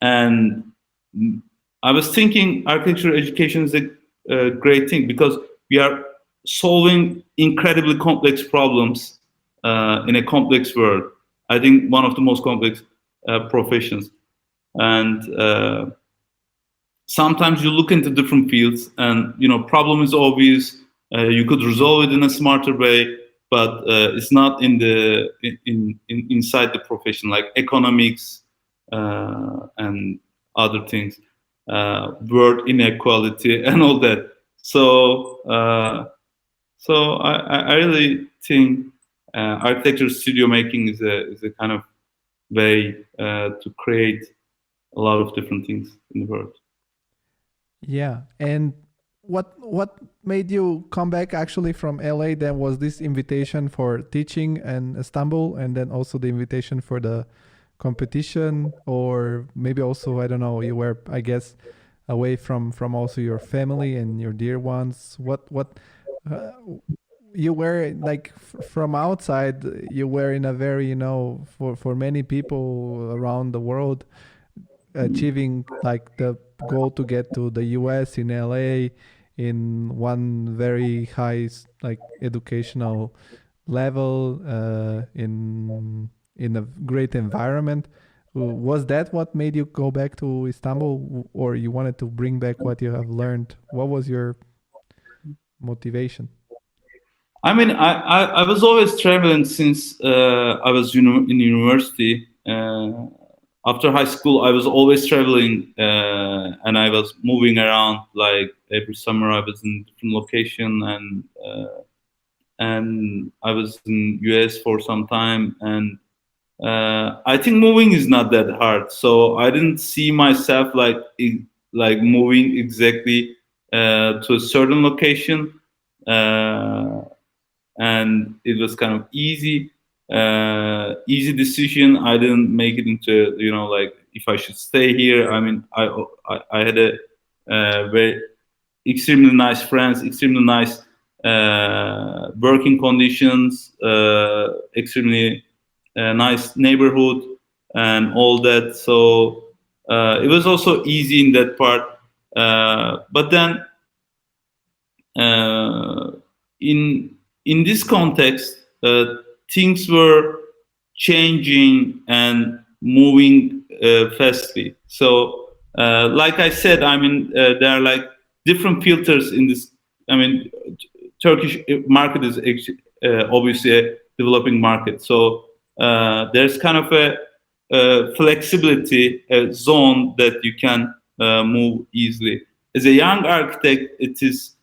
And I was thinking architecture education is a great thing, because we are solving incredibly complex problems in a complex world. I think one of the most complex professions. And sometimes you look into different fields, and problem is obvious. You could resolve it in a smarter way, but it's not inside the profession, like economics and other things, word inequality and all that. So I really think architecture studio making is a kind of way to create a lot of different things in the world. Yeah. And what made you come back actually from LA? Then was this invitation for teaching in Istanbul, and then also the invitation for the competition, or maybe also, I don't know, you were, I guess, away from also your family and your dear ones. What you were like from outside, you were in a very, for many people around the world, achieving like the goal to get to the US in LA in one very high like educational level, in a great environment. Was that what made you go back to Istanbul, or you wanted to bring back what you have learned? What was your motivation? I mean, I was always traveling since I was in university. After high school, I was always traveling, and I was moving around. Like every summer, I was in different location, and I was in US for some time. And I think moving is not that hard. So I didn't see myself like moving exactly to a certain location, and it was kind of easy decision. I didn't make it into like if I should stay here. I mean, I had a very extremely nice friends, extremely nice working conditions, extremely nice neighborhood and all that. So it was also easy in that part. But then in this context, things were changing and moving fastly. So, like I said, I mean, there are like different filters in this. I mean, Turkish market is obviously a developing market, so there's kind of a flexibility zone that you can move easily. As a young architect, it is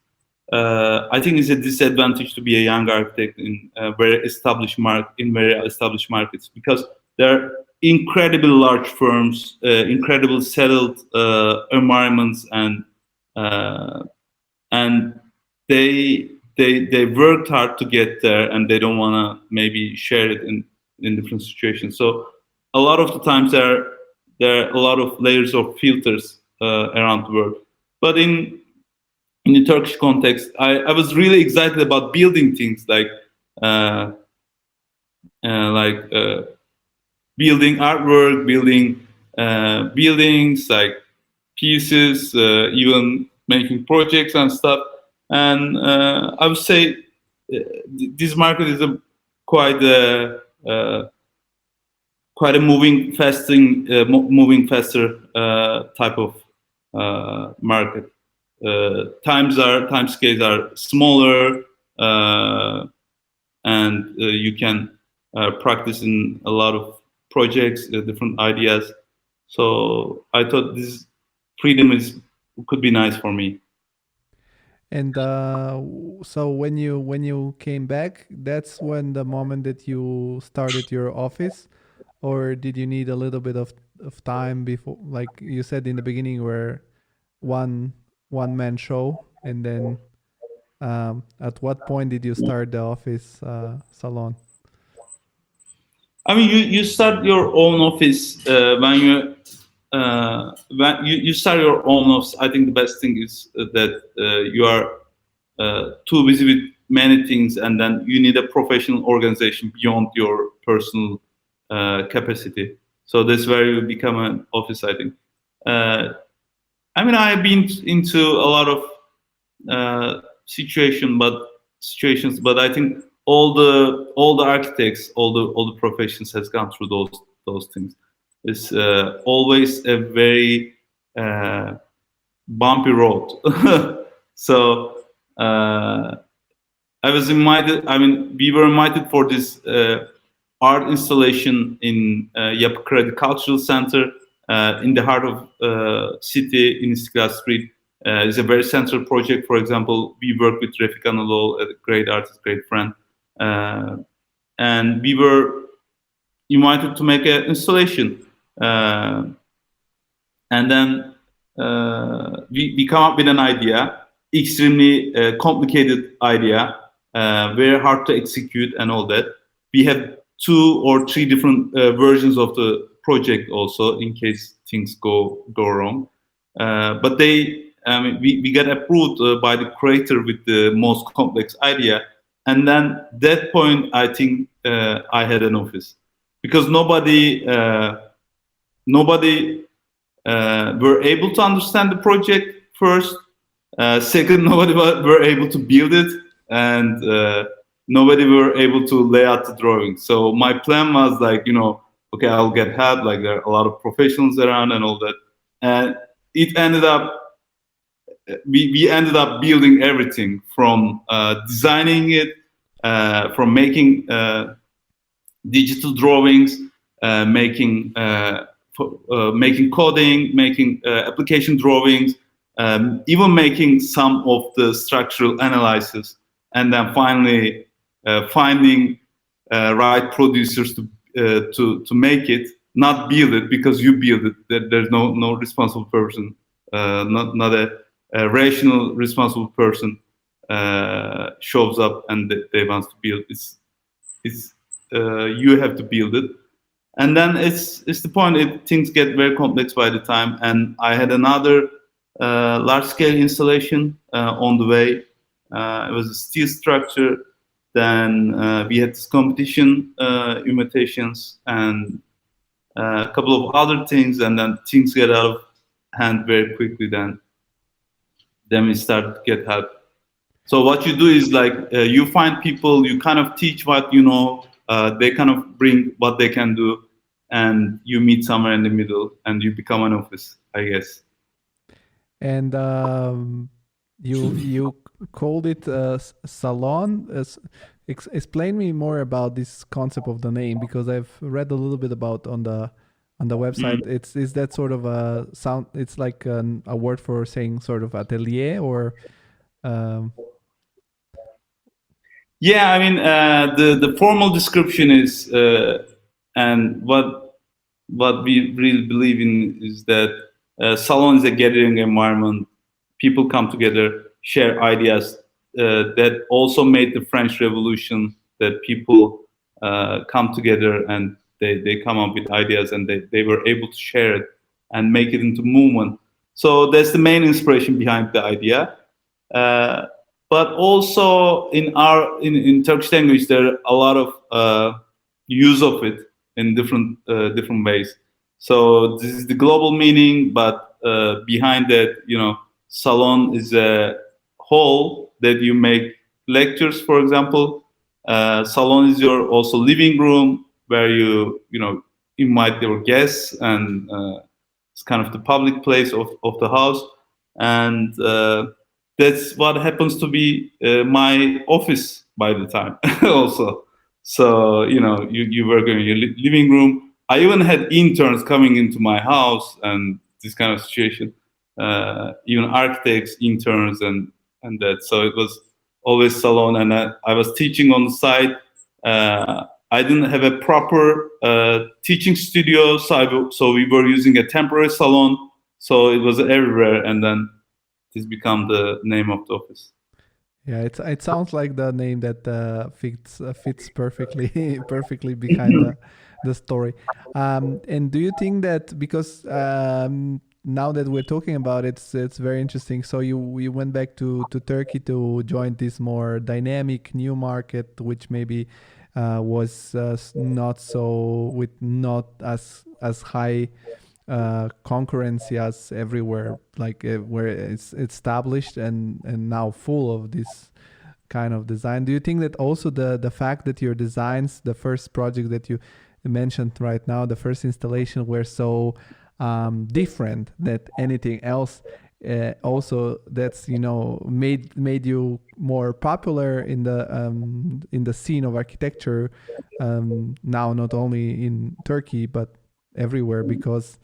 I think it's a disadvantage to be a young architect in very established markets, because there are incredibly large firms, incredible settled environments, and they worked hard to get there, and they don't want to maybe share it in different situations. So a lot of the times there are a lot of layers of filters around the world. But in the Turkish context, I was really excited about building things like building artwork, building buildings, like pieces, even making projects and stuff. And I would say this market is quite a moving faster type of market. Time scales are smaller, and you can practice in a lot of projects, different ideas. So I thought this freedom could be nice for me. And so when you came back, that's when the moment that you started your office, or did you need a little bit of time before, like you said in the beginning, where one man show, and then at what point did you start the office salon? I mean, you start your own office when you start your own office. I think the best thing is that you are too busy with many things, and then you need a professional organization beyond your personal capacity. So that's where you become an office, I think. I mean, I've been into a lot of situations, but I think all the architects, all the professions has gone through those things. It's always a very bumpy road. So I was invited. I mean, we were invited for this art installation in Yapı Kredi Cultural Center in the heart of city in Istiklal Street. It's a very central project. For example, we work with Refik Anadol, a great artist, great friend, and we were invited to make an installation. And then we come up with an idea, extremely complicated idea, very hard to execute and all that. We have 2 or 3 different versions of the project also, in case things go wrong. But we got approved by the creator with the most complex idea. And then that point, I think I had an office, because nobody were able to understand the project first. Second, nobody were able to build it, and nobody were able to lay out the drawing. So my plan was like, okay, I'll get help. Like, there are a lot of professionals around and all that. And it ended up, we ended up building everything from designing it, from making digital drawings, making coding, making application drawings, even making some of the structural analysis, and then finally finding right producers to make it, not build it, because you build it. There's no responsible person, not a rational responsible person shows up and they want to build. It's you have to build it. And then it's the point. Things get very complex by the time, and I had another large-scale installation on the way. It was a steel structure. Then we had this competition invitations and a couple of other things, and then things get out of hand very quickly. Then we start to get help. So what you do is like you find people, you kind of teach what you know. They kind of bring what they can do, and you meet somewhere in the middle, and you become an office, I guess. And you called it Salon. Explain me more about this concept of the name, because I've read a little bit about on the website. Is that sort of a sound? It's like a word for saying sort of atelier or. Um, Yeah, I mean, the formal description is, and what we really believe in is that salon is a gathering environment. People come together, share ideas. That also made the French Revolution. That people come together and they come up with ideas, and they were able to share it and make it into movement. So that's the main inspiration behind the idea. Uh, but also in Turkish language, there are a lot of use of it in different ways. So this is the global meaning, but behind that, salon is a hall that you make lectures, for example. Salon is your also living room where you invite your guests, and it's kind of the public place of the house, and that's what happens to be my office by the time also. So you work in your living room. I even had interns coming into my house and this kind of situation. Even architects, interns, and that. So it was always salon, and I was teaching on the side. I didn't have a proper teaching studio, so we were using a temporary salon. So it was everywhere, and then this become the name of the office. Yeah, it sounds like the name that fits perfectly perfectly behind the story. And do you think that because now that we're talking about it, it's very interesting. So you went back to Turkey to join this more dynamic new market, which maybe was not so with not as high concurrency as everywhere, like where it's established and now full of this kind of design. Do you think that also the fact that your designs, the first project that you mentioned right now, the first installation, were so different than anything else, also that's made you more popular in the scene of architecture, now not only in Turkey but everywhere, because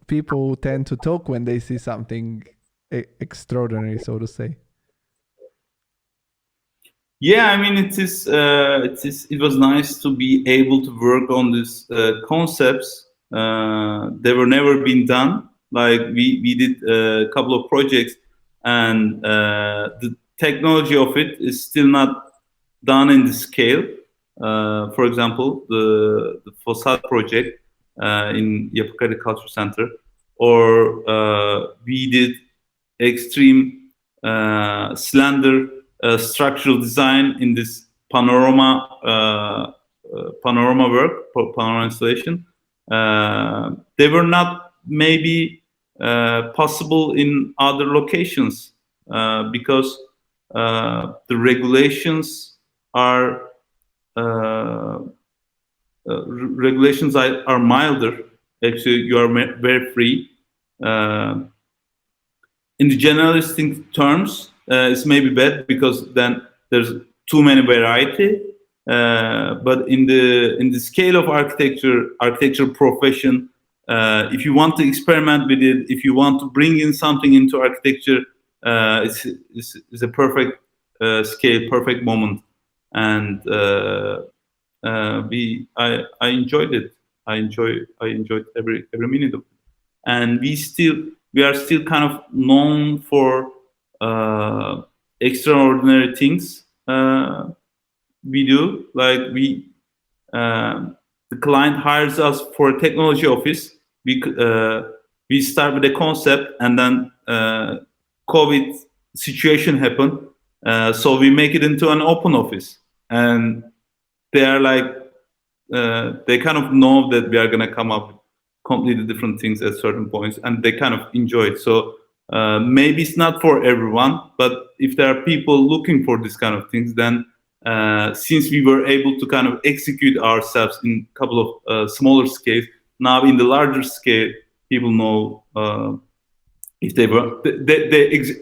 people tend to talk when they see something extraordinary, so to say. Yeah, I mean, it was nice to be able to work on these concepts. They were never been done. Like we did a couple of projects, and the technology of it is still not done in the scale. For example, the facade project in Yapı Culture Center, or we did extreme slender structural design in this panorama work, panorama installation. They were not maybe possible in other locations because the regulations are milder. Actually, you are very free. In the generalistic terms, it's maybe bad because then there's too many variety. But in the scale of architecture profession, if you want to experiment with it, if you want to bring in something into architecture, it's a perfect scale, perfect moment, and I enjoyed it. I enjoyed every minute of it, and we are still kind of known for extraordinary things we do. Like the client hires us for a technology office. We start with a concept, and then COVID situation happened, so we make it into an open office, and they are like they kind of know that we are gonna come up with completely different things at certain points, and they kind of enjoy it. So maybe it's not for everyone, but if there are people looking for this kind of things, then since we were able to kind of execute ourselves in a couple of smaller scales, now in the larger scale, people know if they work,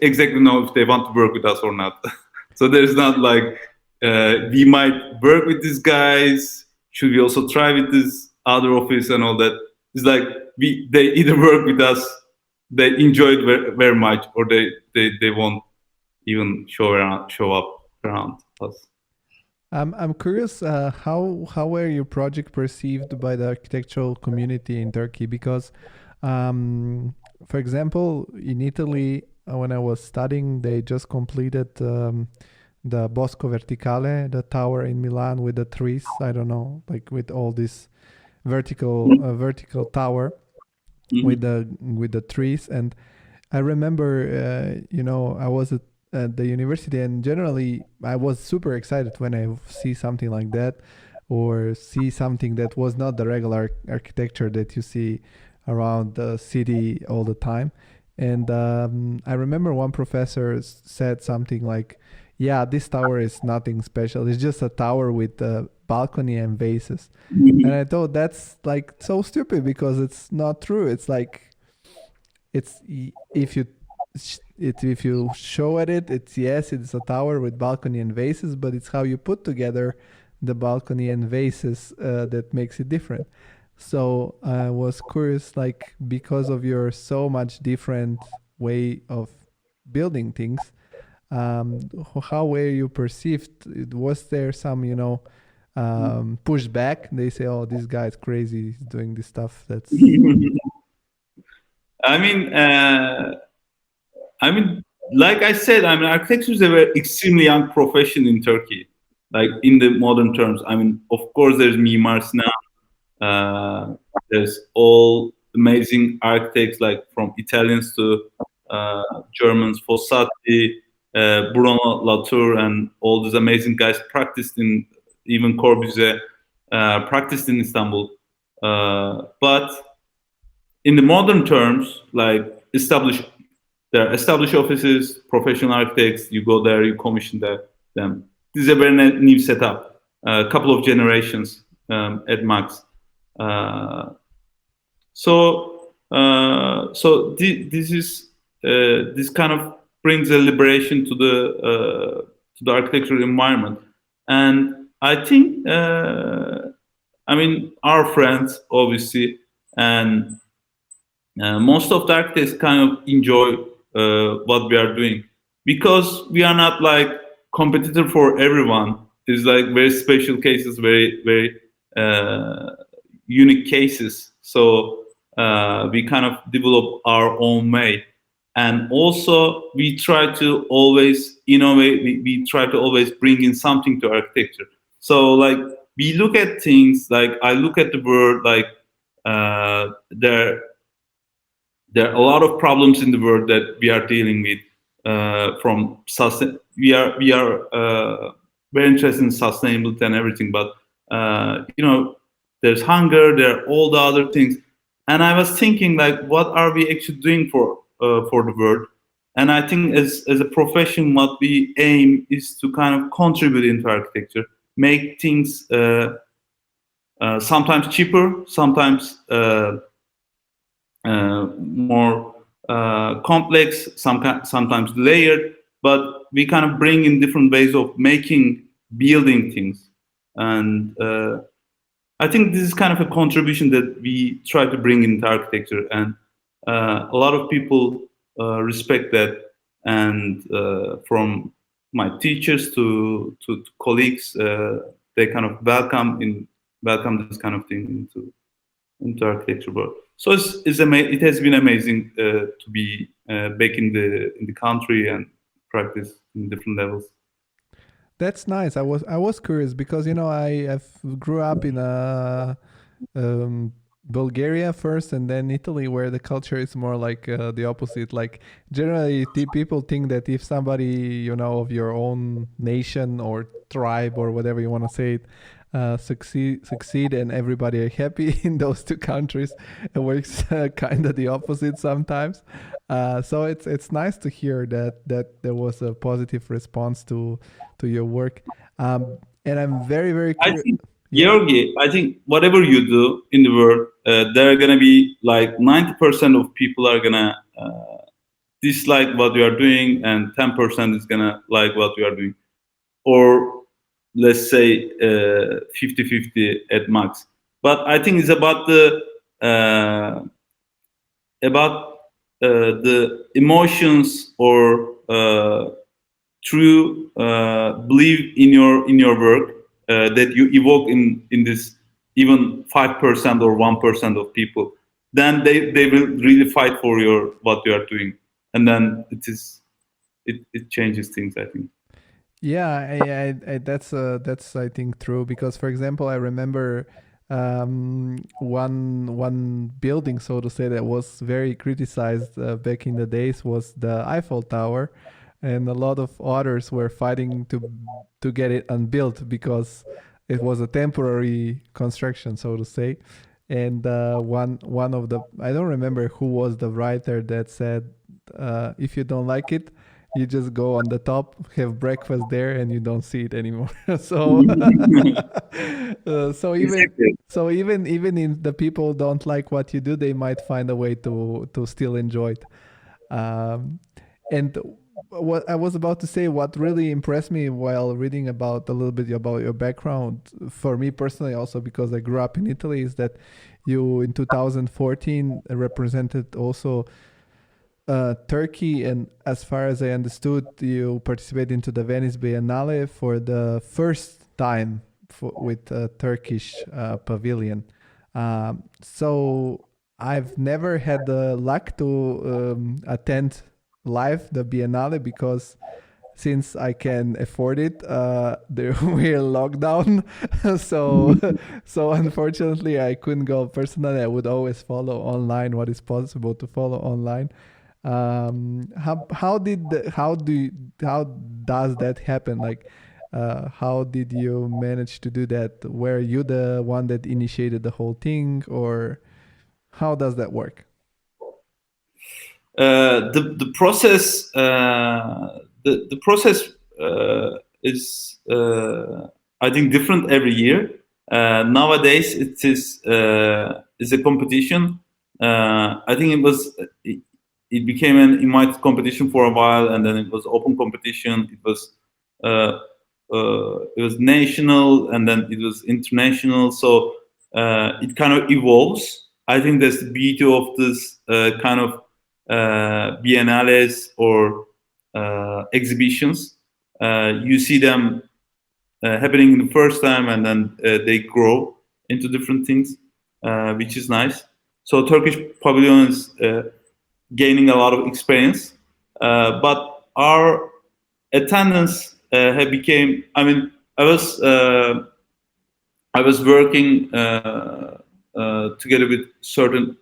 exactly know if they want to work with us or not. So there's not like we might work with these guys. Should we also try with this other office and all that? It's like they either work with us, they enjoy it very much, or they won't even show up around us. I'm curious, how were your project perceived by the architectural community in Turkey? Because, for example, in Italy, when I was studying, they just completed the Bosco Verticale, the tower in Milan with the trees. I don't know, like with all this vertical tower with the trees. And I remember, I was at the university, and generally I was super excited when I see something like that, or see something that was not the regular architecture that you see around the city all the time. And I remember one professor said something like, yeah, this tower is nothing special, it's just a tower with a balcony and vases. And I thought that's like so stupid, because it's not true. It's like, if you show at it, it's a tower with balcony and vases, but it's how you put together the balcony and vases that makes it different. So I was curious, like, because of your so much different way of building things, how were you perceived? Was there some, pushback? They say, "Oh, this guy's crazy. He's doing this stuff." That's. I mean, like I said, architecture is a very extremely young profession in Turkey, like in the modern terms. I mean, of course, there's mimars now. There's all amazing architects, like from Italians to Germans, Fossati, Bruno Latour, and all these amazing guys practiced in, even Corbusier, practiced in Istanbul. But in the modern terms, like there are established offices, professional architects. You go there, you commission them. This is a very new setup. A couple of generations at max. This kind of brings a liberation to the architectural environment, and I think our friends obviously, and most of the architects kind of enjoy what we are doing, because we are not like competitor for everyone. It's like very special cases, very very unique cases. So we kind of develop our own way, and also we try to always innovate. We try to always bring in something to architecture. So like we look at things, like I look at the world, like there are a lot of problems in the world that we are dealing with. We are very interested in sustainability and everything, but there's hunger, there are all the other things. And I was thinking, like, what are we actually doing for the world? And I think as a profession, what we aim is to kind of contribute into architecture, make things sometimes cheaper, sometimes more complex, sometimes layered, but we kind of bring in different ways of building things. And I think this is kind of a contribution that we try to bring into architecture, and a lot of people respect that. And from my teachers to colleagues, they kind of welcome this kind of thing into architecture world. So it has been amazing to be back in the country and practice in different levels. That's nice. I was curious because I grew up in Bulgaria first, and then Italy, where the culture is more like the opposite. Like generally, people think that if somebody of your own nation or tribe or whatever you want to say it succeed and everybody are happy in those two countries, it works kind of the opposite sometimes. So it's nice to hear that there was a positive response to your work, and I'm very very curious. Georgi, I think whatever you do in the world, there are gonna be like 90% of people are gonna dislike what you are doing, and 10% is gonna like what you are doing, or let's say 50-50 at max. But I think it's about the emotions, or true belief in your work that you evoke in this even 5% or 1% of people. Then they will really fight for your what you are doing, and then it changes things, I think. Yeah, that's I think true, because for example, I remember one building, so to say, that was very criticized back in the days was the Eiffel Tower, and a lot of others were fighting to get it unbuilt because it was a temporary construction, so to say. And one of the, I don't remember who was the writer that said, if you don't like it, you just go on the top, have breakfast there, and you don't see it anymore. So, so even Exactly. so even if the people don't like what you do, they might find a way to still enjoy it. Um, and what I was about to say, what really impressed me while reading about a little bit about your background, for me personally, also because I grew up in Italy, is that you in 2014 represented also Turkey, and as far as I understood, you participated into the Venice Biennale for the first time with a Turkish pavilion. So I've never had the luck to attend live the Biennale because since I can afford it, we're locked down. so so unfortunately, I couldn't go personally. I would always follow online what is possible to follow online. How does that happen? Like, how did you manage to do that? Were you the one that initiated the whole thing, or how does that work? The process the process is I think different every year. Nowadays is a competition. I think it became an invited competition for a while, and then it was open competition. Uh, it was national, and then it was international. So it kind of evolves. I think that's the beauty of this kind of biennales or exhibitions. You see them happening the first time, and then they grow into different things, which is nice. So Turkish pavilion is gaining a lot of experience, but our attendance had became. I mean, I was working together with certain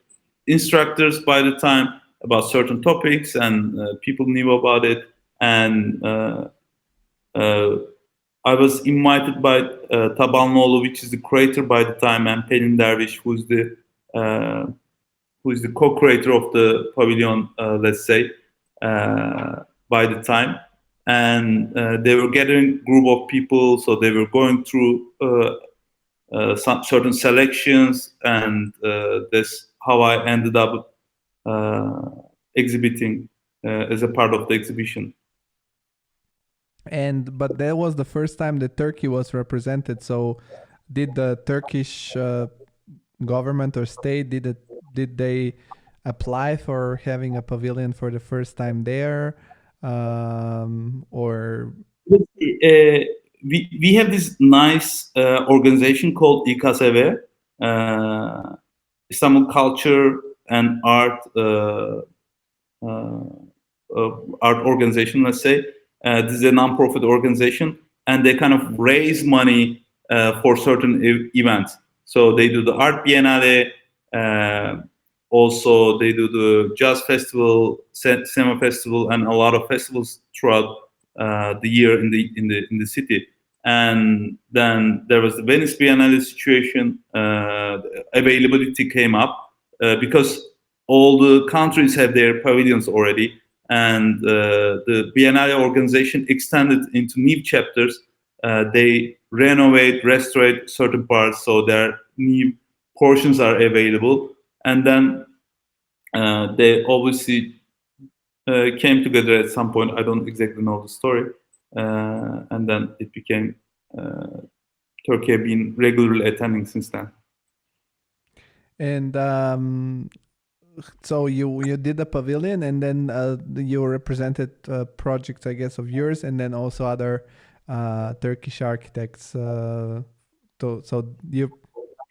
instructors by the time about certain topics, and people knew about it. And uh, I was invited by Tabanlıoğlu, which is the creator by the time, and Pelin Derviş, uh, who is the co-creator of the pavilion, let's say, by the time. And they were gathering group of people, so they were going through some certain selections, and that's how I ended up exhibiting as a part of the exhibition. And but that was the first time that Turkey was represented. So, did the Turkish government or state did they apply for having a pavilion for the first time there, or We have this nice organization called İKSV, Istanbul Culture and Art Organization, let's say. This is a non-profit organization, and they kind of raise money for certain events. So they do the Art Biennale, also they do the Jazz Festival, Cinema Festival, and a lot of festivals throughout the year in the city. And then there was the Venice Biennale situation. Availability came up because all the countries have their pavilions already, and the Biennale organization extended into new chapters. They renovate, restore certain parts, so their new portions are available. And then they obviously came together at some point. I don't exactly know the story, and then it became Turkey been regularly attending since then. And so you did the pavilion, and then you represented projects, I guess, of yours, and then also other Turkish architects. So you.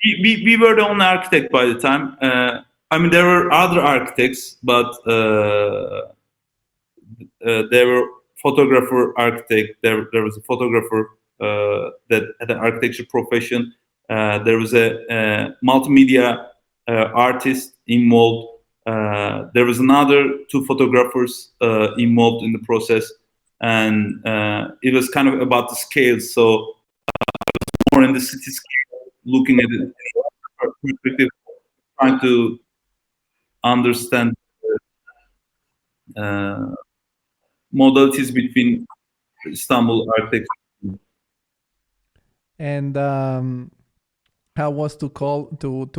We were the only architect by the time. I mean, there were other architects, but there were photographer, architect. There was a photographer that had an architecture profession. There was a multimedia artist involved. There was another two photographers involved in the process, and it was kind of about the scales. So more in the city scale, looking at it perspective, trying to understand modalities between Istanbul architecture. And how was to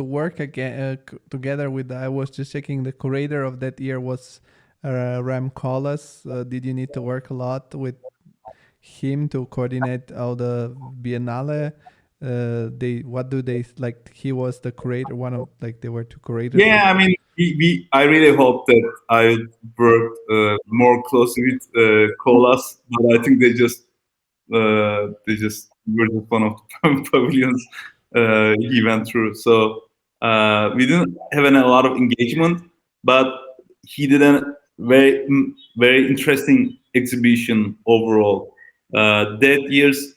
work again together with? I was just checking, the curator of that year was Ram Kolas. Did you need to work a lot with him to coordinate all the Biennale? What do they like? He was the curator. One of they were two curators. Yeah, I mean, I really hope that I worked more closely with Kolas, but I think they just were just one of the pavilions he went through. So we didn't have a lot of engagement, but he did a very interesting exhibition overall. That year's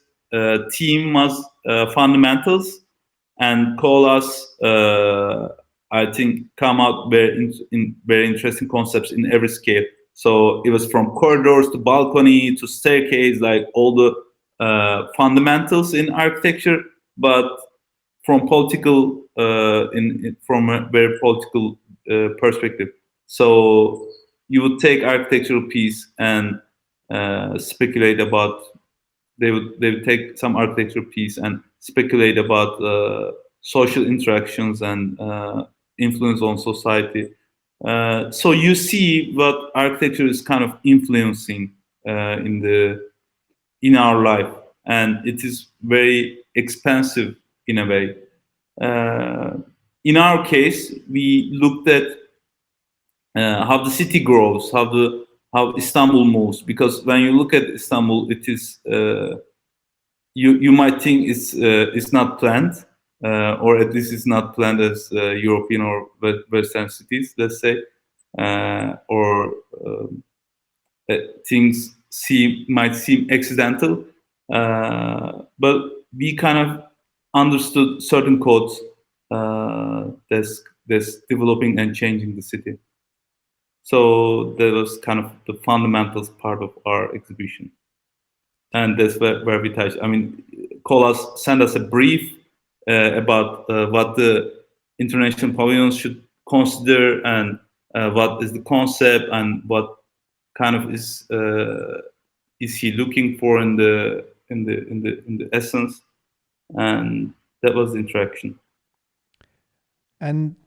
theme was fundamentals, and Kolas, I think, come out very interesting concepts in every scale. So it was from corridors to balcony to staircase, like all the fundamentals in architecture, but from political, from a very political perspective. So you would take architectural piece and speculate about. They would take some architectural piece and speculate about social interactions and influence on society. So you see what architecture is kind of influencing in our life, and it is very expensive in a way. In our case, we looked at how the city grows, how Istanbul moves. Because when you look at Istanbul, it is you might think it's not planned, or at least it's not planned as European or Western cities, let's say, or things might seem accidental, but we kind of understood certain codes that's developing and changing the city. So that was kind of the fundamentals part of our exhibition. And that's where we touched. I mean, Kolas sent us a brief about what the international pavilions should consider, and what is the concept, and what kind of is he looking for in the essence, and that was the interaction. And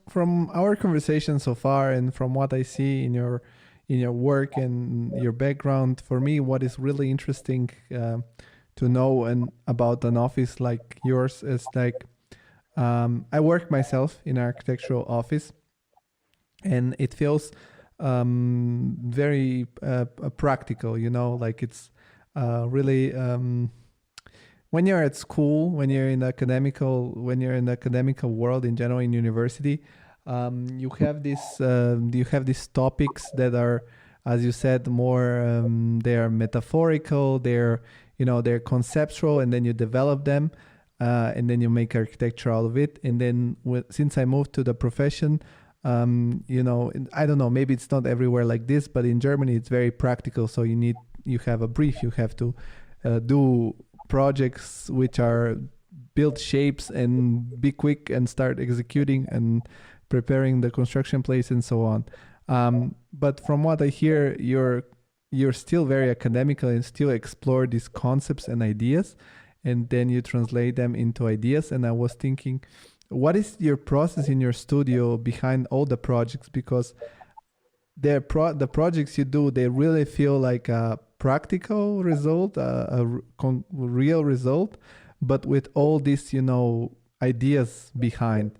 from our conversation so far, and from what I see in your work and your background, for me, what is really interesting to know and about an office like yours is like I work myself in an architectural office, and it feels very practical. Like it's really. When you're at school, when you're in the academical world in general, in university, you have these topics that are, as you said, more they are metaphorical, they're conceptual, and then you develop them, and then you make architecture out of it. And then since I moved to the profession, I don't know, maybe it's not everywhere like this, but in Germany it's very practical. So you have a brief, you have to do projects which are build shapes and be quick and start executing and preparing the construction place and so on. But from what I hear, you're still very academical and still explore these concepts and ideas, and then you translate them into ideas. And I was thinking, what is your process in your studio behind all the projects? Because the projects you do, they really feel like a practical result, real result, but with all these, ideas behind.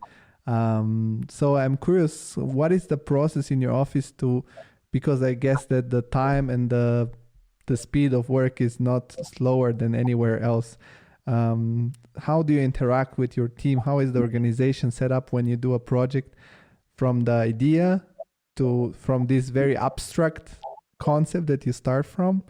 So I'm curious, what is the process in your office because I guess that the time and the speed of work is not slower than anywhere else. How do you interact with your team? How is the organization set up when you do a project from the idea from this very abstract concept that you start from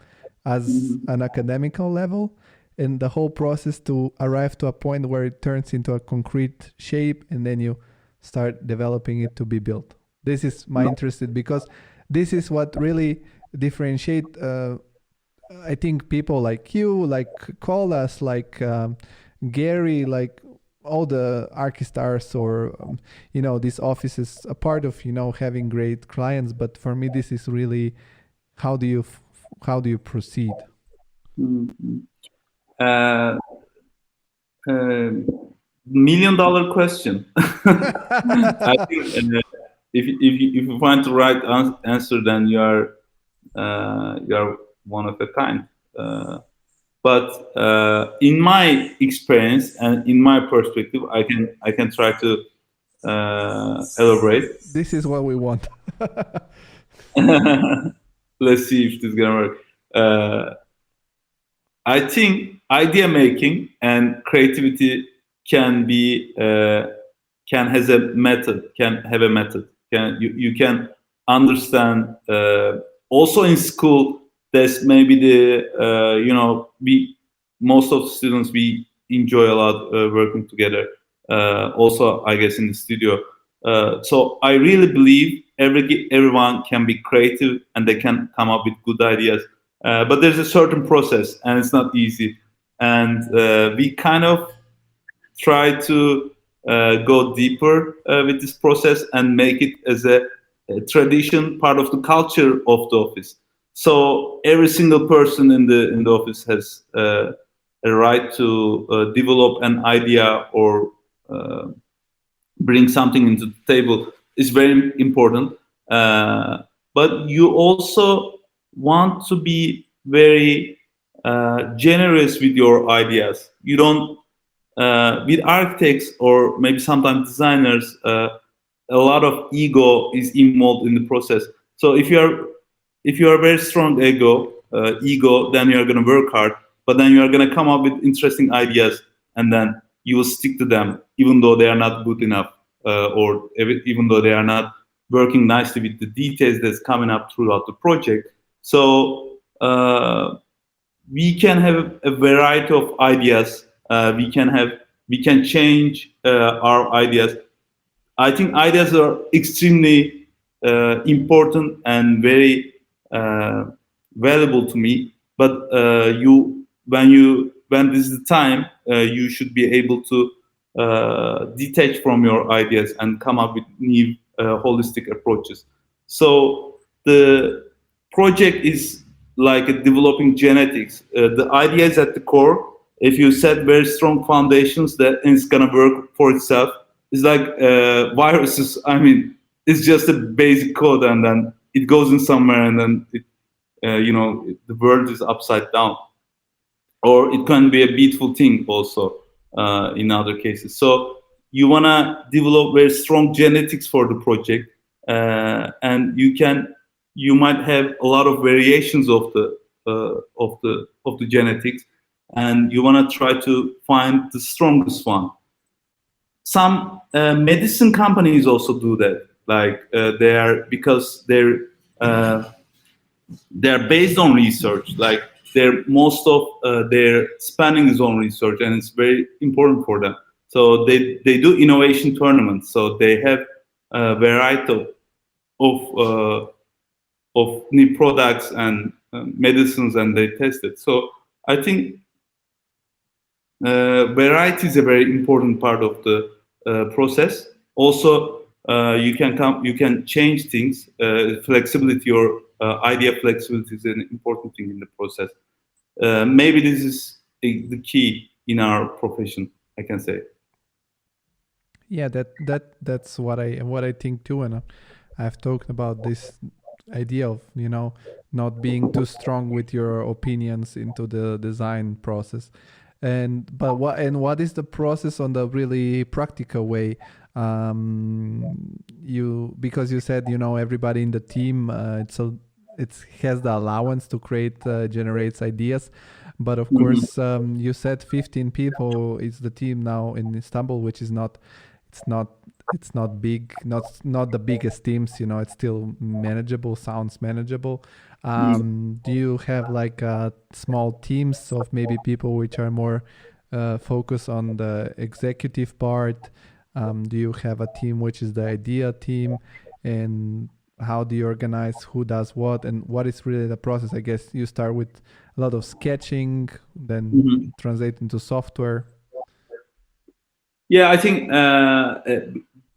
as an academical level, and the whole process to arrive to a point where it turns into a concrete shape and then you start developing it to be built? This is my interest, because this is what really differentiate I think people like you, like Colas, like Gary, like all the Archistars, or these offices, a part of having great clients. But for me, this is really how do you proceed? $1 million question. I think if you find the right answer, then you are one of a kind. But in my experience and in my perspective, I can try to elaborate. This is what we want. Let's see if this is gonna work. I think idea making and creativity can have a method. You can understand. Also in school, that's maybe most of the students, we enjoy a lot working together. Also, I guess in the studio. So I really believe everyone can be creative and they can come up with good ideas. But there's a certain process and it's not easy. And we kind of try to go deeper with this process and make it as a tradition, part of the culture of the office. So every single person in the office has a right to develop an idea or bring something into the table. Is very important. But you also want to be very generous with your ideas. You don't, with architects or maybe sometimes designers, a lot of ego is involved in the process. So if you are very strong ego, then you are going to work hard, but then you are going to come up with interesting ideas, and then you will stick to them, even though they are not good enough, or even though they are not working nicely with the details that's coming up throughout the project. So we can have a variety of ideas. We can change our ideas. I think ideas are extremely important and very valuable to me. But when this is the time, you should be able to detach from your ideas and come up with new holistic approaches. So the project is like developing genetics. The idea is at the core. If you set very strong foundations, that it's gonna work for itself. It's like viruses. I mean, it's just a basic code, and then it goes in somewhere, and then the world is upside down. Or it can be a beautiful thing also in other cases. So you wanna develop very strong genetics for the project, and you might have a lot of variations of the genetics, and you wanna try to find the strongest one. Some medicine companies also do that. Like they're based on research. Like most of their spending is on research, and it's very important for them. So they do innovation tournaments. So they have a variety of new products and medicines, and they test it. So I think variety is a very important part of the process. Also, you can change things. Flexibility or idea flexibility is an important thing in the process. Maybe this is the key in our profession, I can say. Yeah, that's what I think too, and I've talked about this idea of not being too strong with your opinions into the design process. What is the process on the really practical way? You because you said everybody in the team it has the allowance to create generates ideas, but of course you said 15 people is the team now in Istanbul, which is not it's not it's not big, not the biggest teams. It's still manageable, sounds manageable. Do you have like small teams of maybe people which are more focused on the executive part? Do you have a team which is the idea team? And how do you organize who does what, and what is really the process? I guess you start with a lot of sketching, then translate into software. Yeah, I think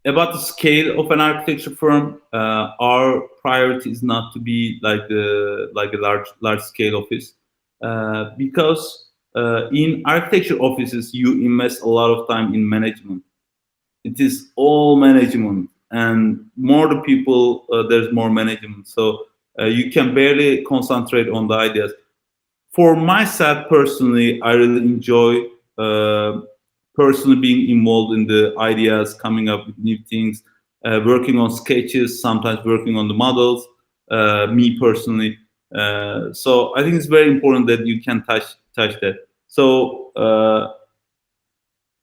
about the scale of an architecture firm, our priority is not to be like a large scale office, because in architecture offices you invest a lot of time in management. It is all management, and more the people, there's more management. So you can barely concentrate on the ideas. For myself personally, I really enjoy personally being involved in the ideas, coming up with new things, working on sketches, sometimes working on the models. Me personally, so I think it's very important that you can touch that. So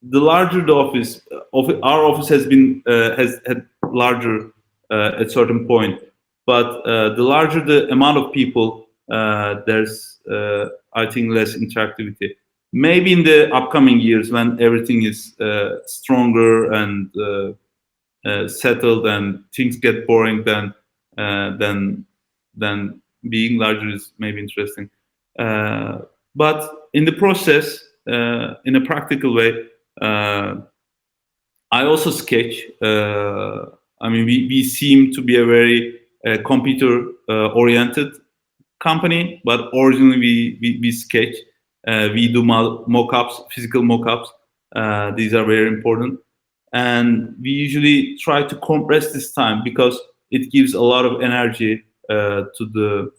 the larger the office, our office has been has had larger at certain point, but the larger the amount of people, there's I think less interactivity. Maybe in the upcoming years when everything is stronger and settled and things get boring, then being larger is maybe interesting. But in the process, in a practical way, I also sketch. I mean, we seem to be a very computer oriented company, but originally we sketch. We do mock-ups, physical mock-ups. These are very important. And we usually try to compress this time because it gives a lot of energy to the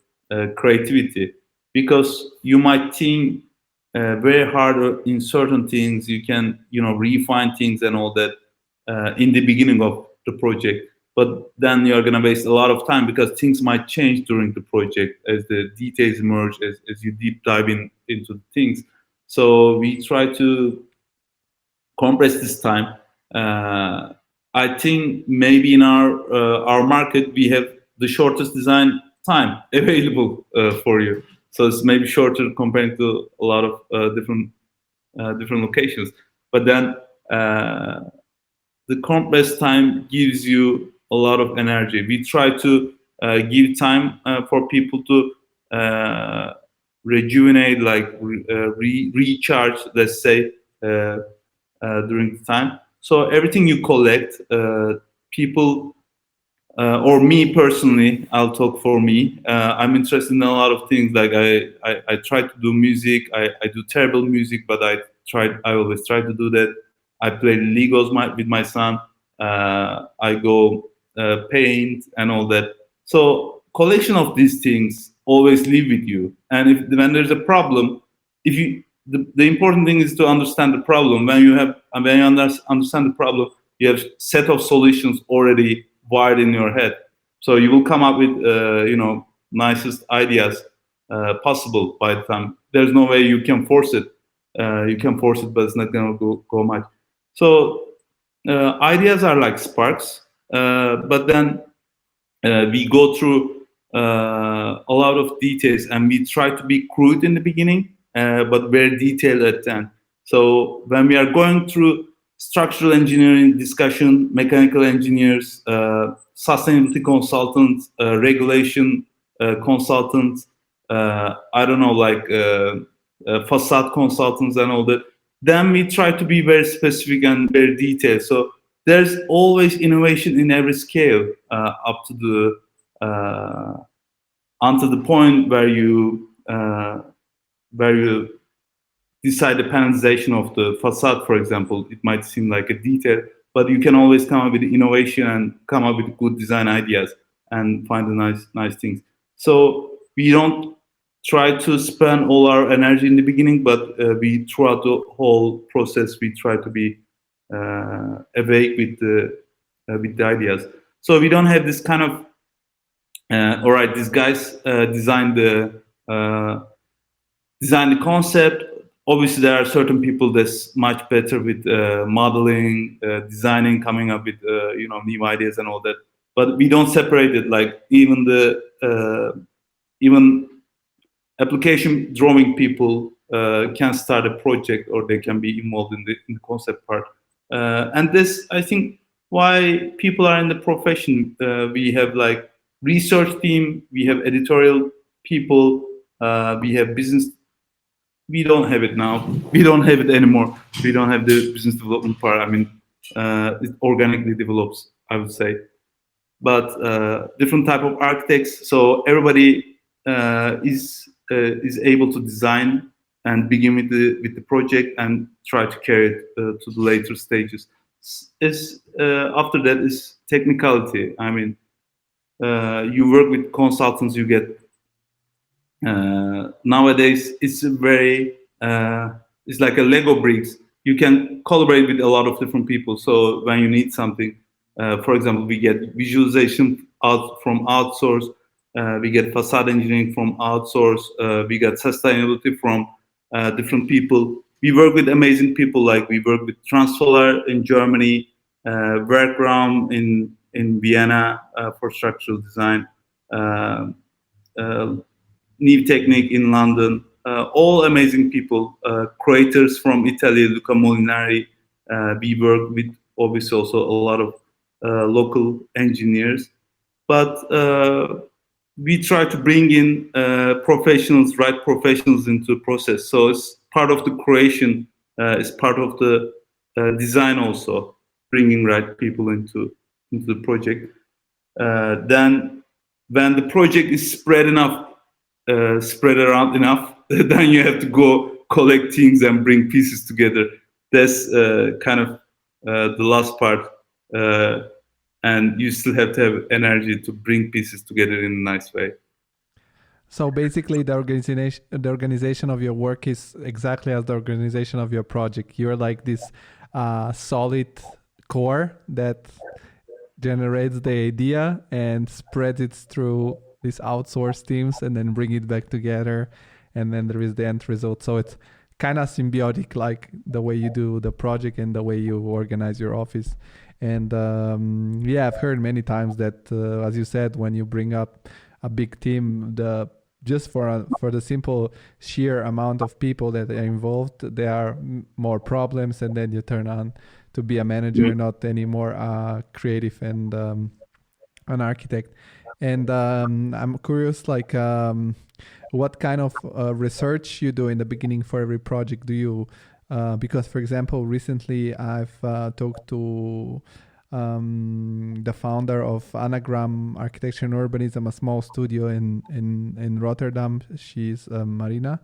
creativity. Because you might think very hard in certain things, you can refine things and all that in the beginning of the project. But then you're going to waste a lot of time because things might change during the project as the details emerge, as you deep dive into the things. So we try to compress this time. I think maybe in our market we have the shortest design time available for you. So it's maybe shorter compared to a lot of different locations. But then the compressed time gives you a lot of energy. We try to give time for people to rejuvenate, like recharge, let's say, during the time. So everything you collect, people, or me personally, I'll talk for me. I'm interested in a lot of things. Like I try to do music. I do terrible music, but I always try to do that. I play Legos with my son. I go paint and all that. So collection of these things always live with you. And when there's a problem, the important thing is to understand the problem. When you understand the problem, you have set of solutions already wired in your head. So you will come up with nicest ideas possible by the time. There's no way you can force it. You can force it, but it's not going to go much. So ideas are like sparks, but then we go through a lot of details, and we try to be crude in the beginning, but very detailed at the end. So when we are going through structural engineering discussion, mechanical engineers, sustainability consultants, regulation consultants, I don't know, like facade consultants and all that, then we try to be very specific and very detailed. So there's always innovation in every scale, up to the point where you decide the panelization of the facade, for example. It might seem like a detail, but you can always come up with innovation and come up with good design ideas. and find the nice things. So we don't try to spend all our energy in the beginning, but we throughout the whole process we try to be awake with the ideas. So we don't have this kind of all right, these guys design the concept. Obviously, there are certain people that's much better with modeling, designing, coming up with new ideas and all that. But we don't separate it. Like even even application drawing people can start a project, or they can be involved in the concept part. And this, I think, why people are in the profession. We have like research team, we have editorial people, we have business. We don't have it now. We don't have it anymore. We don't have the business development part. I mean, it organically develops, I would say. But different type of architects. So everybody is able to design and begin with the project and try to carry it to the later stages. After that is technicality. I mean, you work with consultants. You get nowadays it's very it's like a Lego bricks. You can collaborate with a lot of different people. So when you need something, for example, we get visualization from outsource. We get facade engineering from outsource. We get sustainability from different people. We work with amazing people. Like we work with Transsolar in Germany, Werkraum in Vienna for structural design, New Technique in London. All amazing people. Creators from Italy, Luca Molinari. We work with obviously also a lot of local engineers, but we try to bring in right professionals into the process. So it's part of the creation, it's part of the design also, bringing right people into the project. Then when the project is spread around enough, then you have to go collect things and bring pieces together. That's kind of the last part. And you still have to have energy to bring pieces together in a nice way. So basically, the organization of your work is exactly as the organization of your project. You're like this solid core that generates the idea and spreads it through these outsourced teams, and then bring it back together, and then there is the end result. So it's kind of symbiotic, like the way you do the project and the way you organize your office. And I've heard many times that, as you said, when you bring up a big team, just for the simple sheer amount of people that are involved, there are more problems, and then you turn on to be a manager, not anymore creative and an architect. And I'm curious, like, what kind of research you do in the beginning for every project? Do you because, for example, recently I've talked to the founder of Anagram Architecture and Urbanism, a small studio in Rotterdam. She's Marina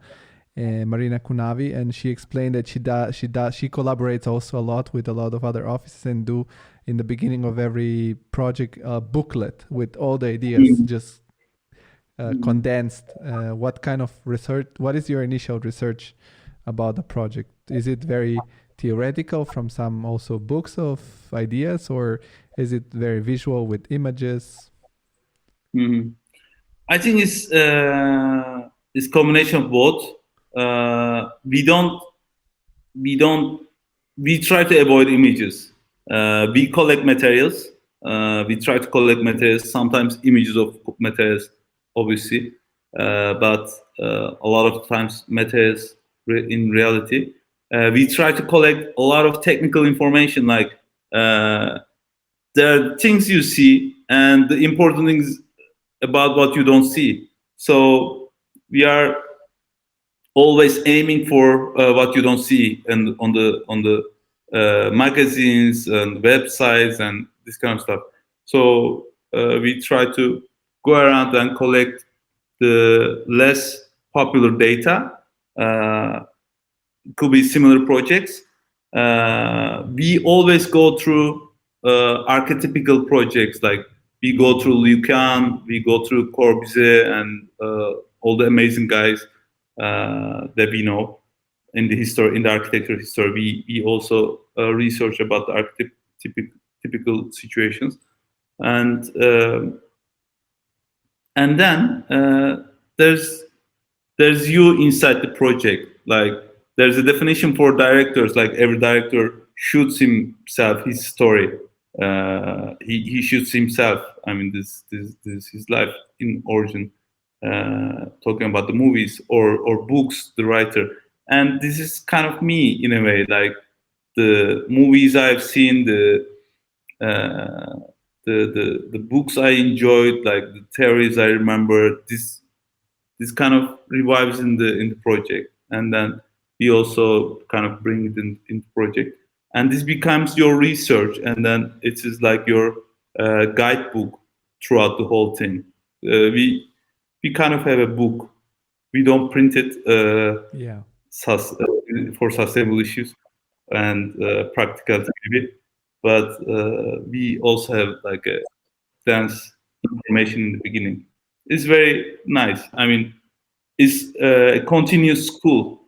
Kunavi, and she explained that she collaborates also a lot with a lot of other offices, and do in the beginning of every project a booklet with all the ideas, just condensed. What kind of research? What is your initial research about the project? Is it very theoretical from some also books of ideas, or is it very visual with images? I think it's combination of both. We try to avoid images. We collect materials. We try to collect materials, sometimes images of materials, obviously, but a lot of times materials in reality. We try to collect a lot of technical information, like there are things you see and the important things about what you don't see. So we are always aiming for what you don't see, and on the magazines and websites and this kind of stuff. So we try to go around and collect the less popular data. Could be similar projects. We always go through archetypical projects, like we go through Lucan, we go through Corbusier, and all the amazing guys that we know in the architecture history. We also research about the typical situations, and then there's you inside the project. Like there's a definition for directors. Like every director shoots himself, his story. He shoots himself. I mean, this is his life in origin. Talking about the movies or books, the writer, and this is kind of me in a way. Like the movies I've seen, the books I enjoyed, like the theories I remember. This kind of revives in the project, and then we also kind of bring it in the project, and this becomes your research, and then it is like your guidebook throughout the whole thing. We kind of have a book. We don't print it for sustainable issues and practicality maybe, but we also have like a dense information in the beginning. It's very nice. I mean, it's a continuous school.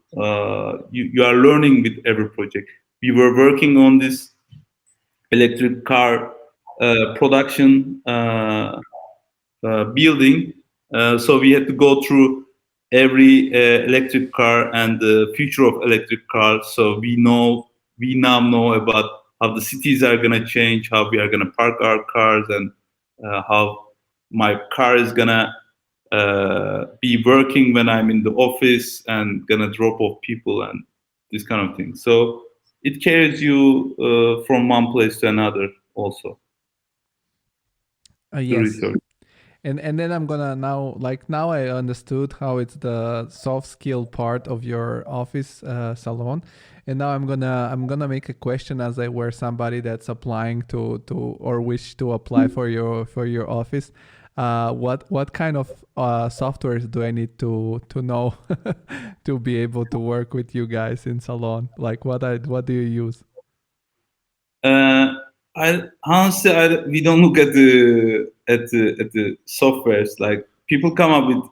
You are learning with every project. We were working on this electric car production building, so we had to go through every electric car and the future of electric cars. So we now know about how the cities are gonna change, how we are gonna park our cars, and how my car is gonna be working when I'm in the office and gonna drop off people and this kind of thing. So it carries you from one place to another also. Yes. And then I'm gonna now I understood how it's the soft skill part of your office salon, and now I'm gonna make a question as I were somebody that's applying to or wish to apply for your office. What kind of softwares do I need to know to be able to work with you guys in salon? Like what do you use? We don't look at the softwares. Like people come up with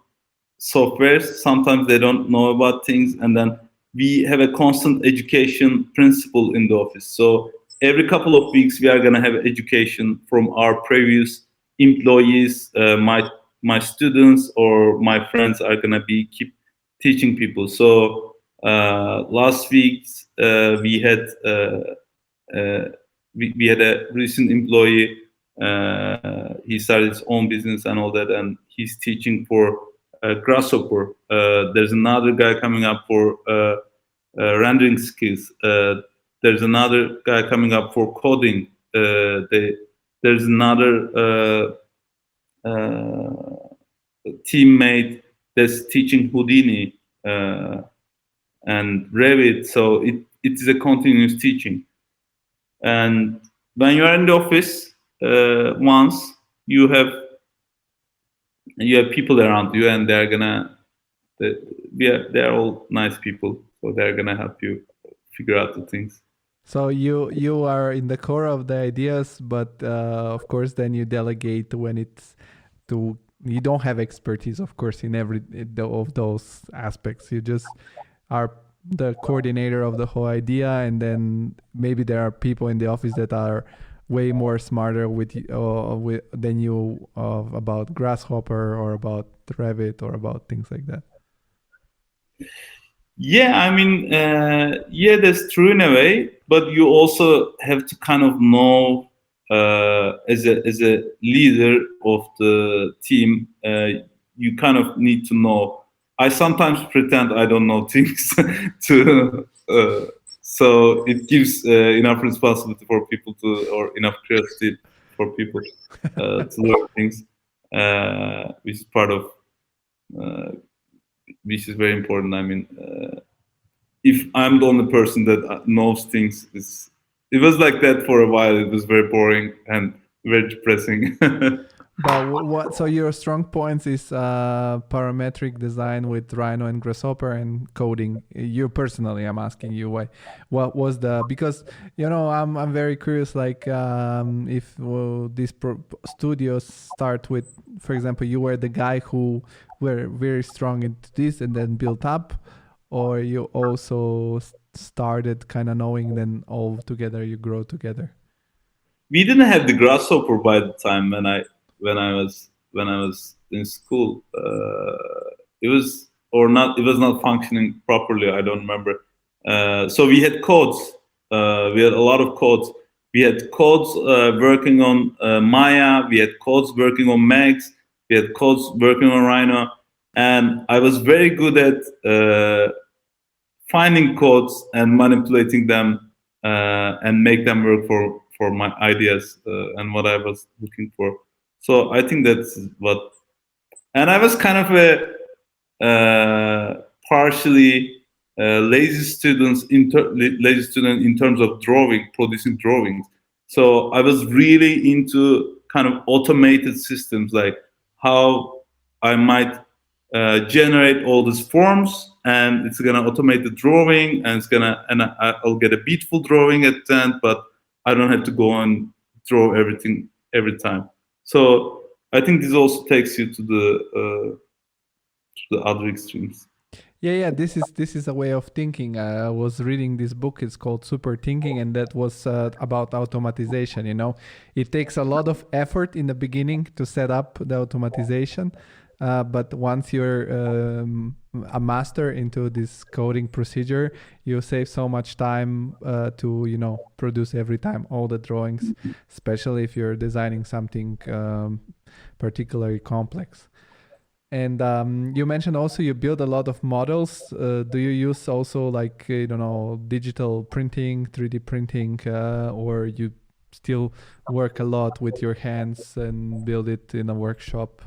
softwares, sometimes they don't know about things, and then we have a constant education principle in the office. So every couple of weeks we are going to have education from our previous employees. My students or my friends are going to keep teaching people. So last week we had we had a recent employee. He started his own business and all that, and he's teaching for Grasshopper. There's another guy coming up for rendering skills. There's another guy coming up for coding. There's another teammate that's teaching Houdini and Revit. So it is a continuous teaching. And when you are in the office, once you have people around you, and they're all nice people, so they're gonna help you figure out the things. So you are in the core of the ideas, but of course then you delegate when it's to. You don't have expertise, of course, in of those aspects. You just are the coordinator of the whole idea, and then maybe there are people in the office that are way more smarter than you about Grasshopper or about Revit or about things like that. Yeah, I mean, yeah, that's true in a way, but you also have to kind of know as a leader of the team, you kind of need to know. I sometimes pretend I don't know things so it gives enough responsibility for people or enough curiosity for people to learn things, which is part of, which is very important. I mean, if I'm the only person that knows things, it was like that for a while. It was very boring and very depressing. But what? So your strong points is parametric design with Rhino and Grasshopper and coding. You personally, I'm asking you why. What was the? Because I'm very curious. Like if these studios start with, for example, you were the guy who were very strong into this and then built up, or you also started kind of knowing, then all together you grow together. We didn't have the grasshopper by the time when I was in school. It was or not. It was not functioning properly. I don't remember. So we had codes. We had a lot of codes. We had codes working on Maya. We had codes working on Max. We had codes working on Rhino, and I was very good at finding codes and manipulating them and make them work for my ideas and what I was looking for. So I think that's what. And I was kind of a partially lazy student in terms of producing drawings. So I was really into kind of automated systems, like how I might generate all these forms, and it's gonna automate the drawing, and I'll get a beautiful drawing at the end, but I don't have to go and draw everything every time. So I think this also takes you to the other extremes. Yeah. This is a way of thinking. I was reading this book. It's called Super Thinking, and that was about automatization. It takes a lot of effort in the beginning to set up the automatization, but once you're a master into this coding procedure, you save so much time to produce every time all the drawings, especially if you're designing something particularly complex. And you mentioned also you build a lot of models. Do you use also like digital printing, 3D printing, or you still work a lot with your hands and build it in a workshop?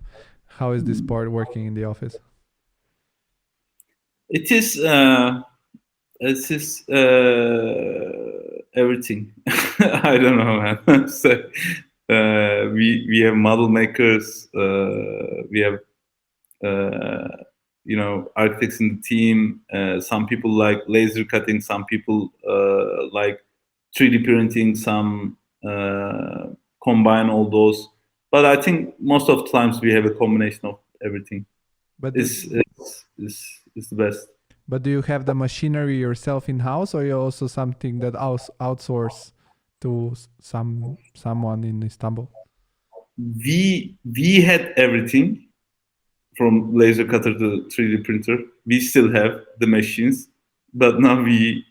How is this part working in the office? It is everything. I don't know, man. So, we have model makers. We have architects in the team. Some people like laser cutting. Some people like 3D printing. Some combine all those. But I think most of the times we have a combination of everything. But It's the best. But do you have the machinery yourself in house, or you also something that outsource to someone in Istanbul? We had everything from laser cutter to 3D printer. We still have the machines, but now we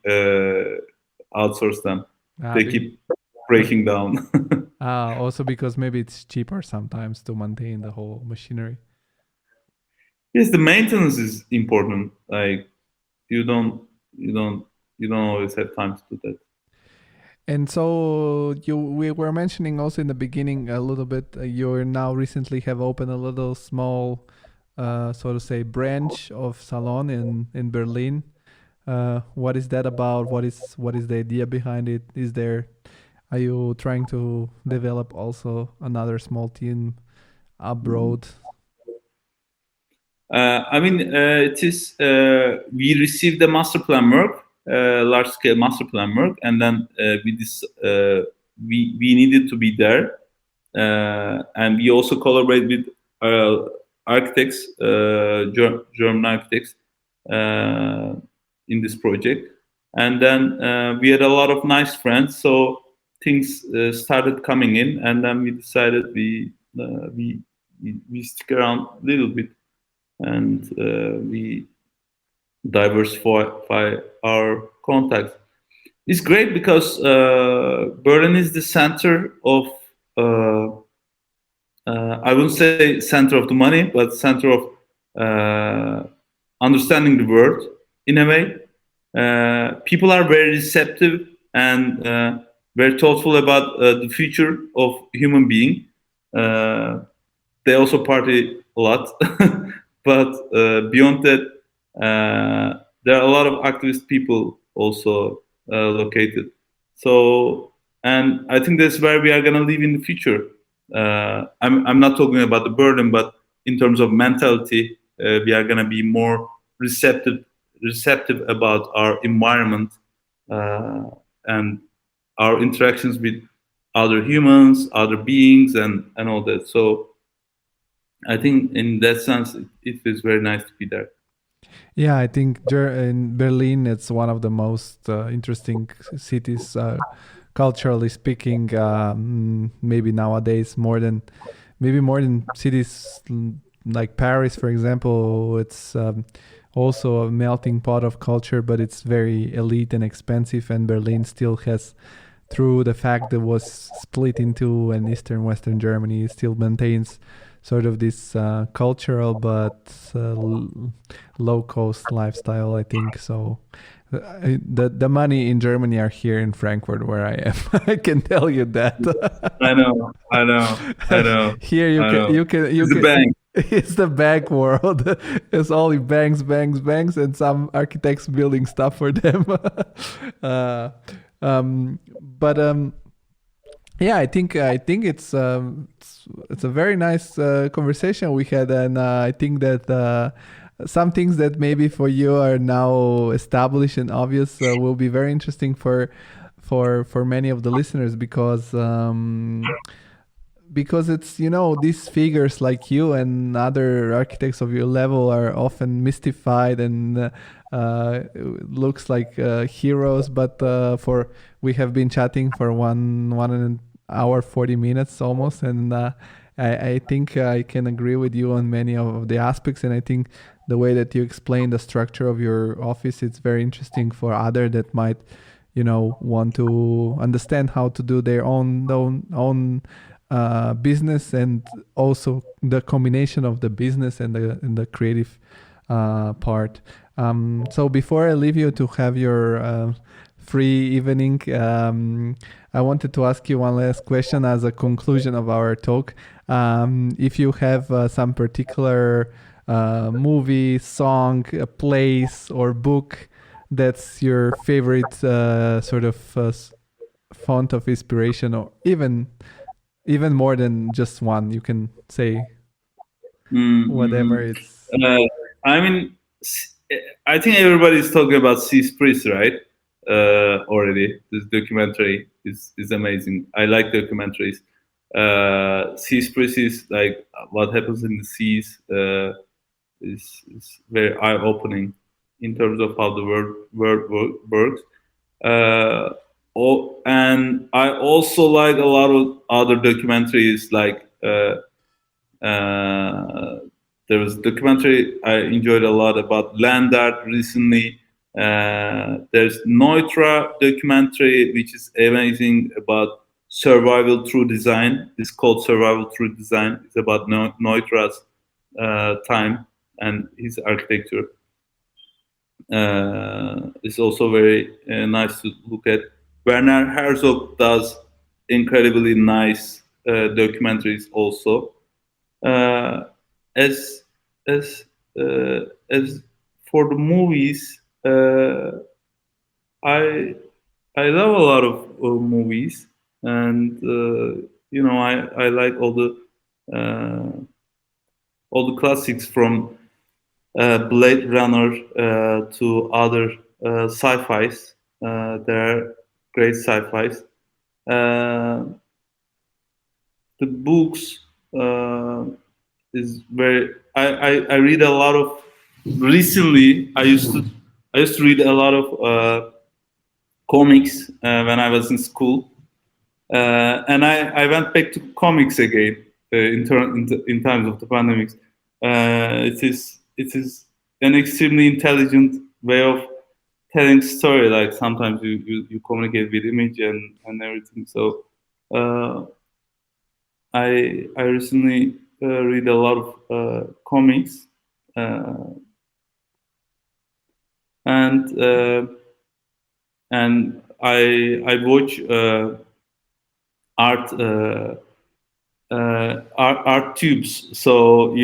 outsource them. They keep breaking down. Also because maybe it's cheaper sometimes to maintain the whole machinery. Yes, the maintenance is important. Like you don't always have time to do that. And so we were mentioning also in the beginning a little bit. You now recently have opened a little small, so to say, branch of Salon in Berlin. What is that about? What is the idea behind it? Are you trying to develop also another small team abroad? It is. We received the master plan work, large scale master plan work, and then we needed to be there, and we also collaborate with architects, German architects, in this project, and then we had a lot of nice friends, so things started coming in, and then we decided we stick around a little bit, and we diversify our contacts. It's great because Berlin is the center of I wouldn't say center of the money, but center of understanding the world in a way. People are very receptive and very thoughtful about the future of human being. They also party a lot, but beyond that, there are a lot of activist people also located. So, and I think that's where we are going to live in the future. I'm not talking about the burden, but in terms of mentality, we are gonna be more receptive about our environment and our interactions with other humans, other beings, and all that. So I think in that sense, it is very nice to be there. Yeah, I think in Berlin, it's one of the most interesting cities, culturally speaking. Maybe nowadays maybe more than cities like Paris, for example. It's also a melting pot of culture, but it's very elite and expensive. And Berlin still has, through the fact that it was split into an Eastern Western Germany, still maintains sort of this cultural but low cost lifestyle, I think. So the money in Germany are here in Frankfurt, where I am. I can tell you that. I know. Here you can It's the bank. It's the bank world. It's only banks, and some architects building stuff for them. But yeah, I think it's a very nice conversation we had, and I think that some things that maybe for you are now established and obvious will be very interesting for many of the listeners, because it's, these figures like you and other architects of your level are often mystified and looks like heroes, but we have been chatting for one hour 40 minutes almost, and I think I can agree with you on many of the aspects, and I think the way that you explain the structure of your office, it's very interesting for other that might want to understand how to do their own business, and also the combination of the business and the creative part. So before I leave you to have your free evening, I wanted to ask you one last question as a conclusion of our talk. If you have some particular movie, song, place, or book that's your favorite sort of font of inspiration, or even more than just one, you can say whatever it's. I mean, I think everybody's talking about Seaspris, right? Already, this documentary is amazing. I like documentaries. Seaspris is like what happens in the seas. Is very eye-opening in terms of how the world works. And I also like a lot of other documentaries. Like there was a documentary I enjoyed a lot about land art recently. There's Neutra documentary, which is amazing, about survival through design. It's called Survival Through Design. It's about Neutra's time and his architecture. It's also very nice to look at. Werner Herzog does incredibly nice documentaries also. As for the movies, I love a lot of movies, and I like all the classics from Blade Runner to other sci-fis. There are great sci-fis. The books is very. I read a lot of. Recently, I used to read a lot of comics when I was in school, and I went back to comics again in times of the pandemics. It is an extremely intelligent way of telling story. Like sometimes you communicate with image and everything. So I recently read a lot of comics. And I watch art tubes. So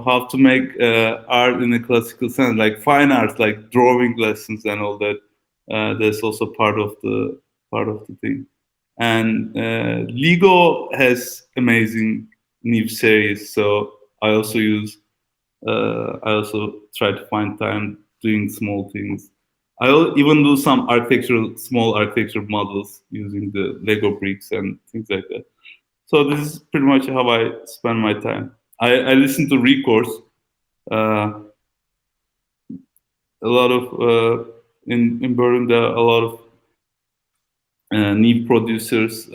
how to make art in a classical sense, like fine art, like drawing lessons and all that. That's also part of the thing. And Lego has amazing new series, so I also try to find time doing small things. Even do some small architectural models using the Lego bricks and things like that. So this is pretty much how I spend my time. I listen to records. A lot of in Berlin there are a lot of new producers,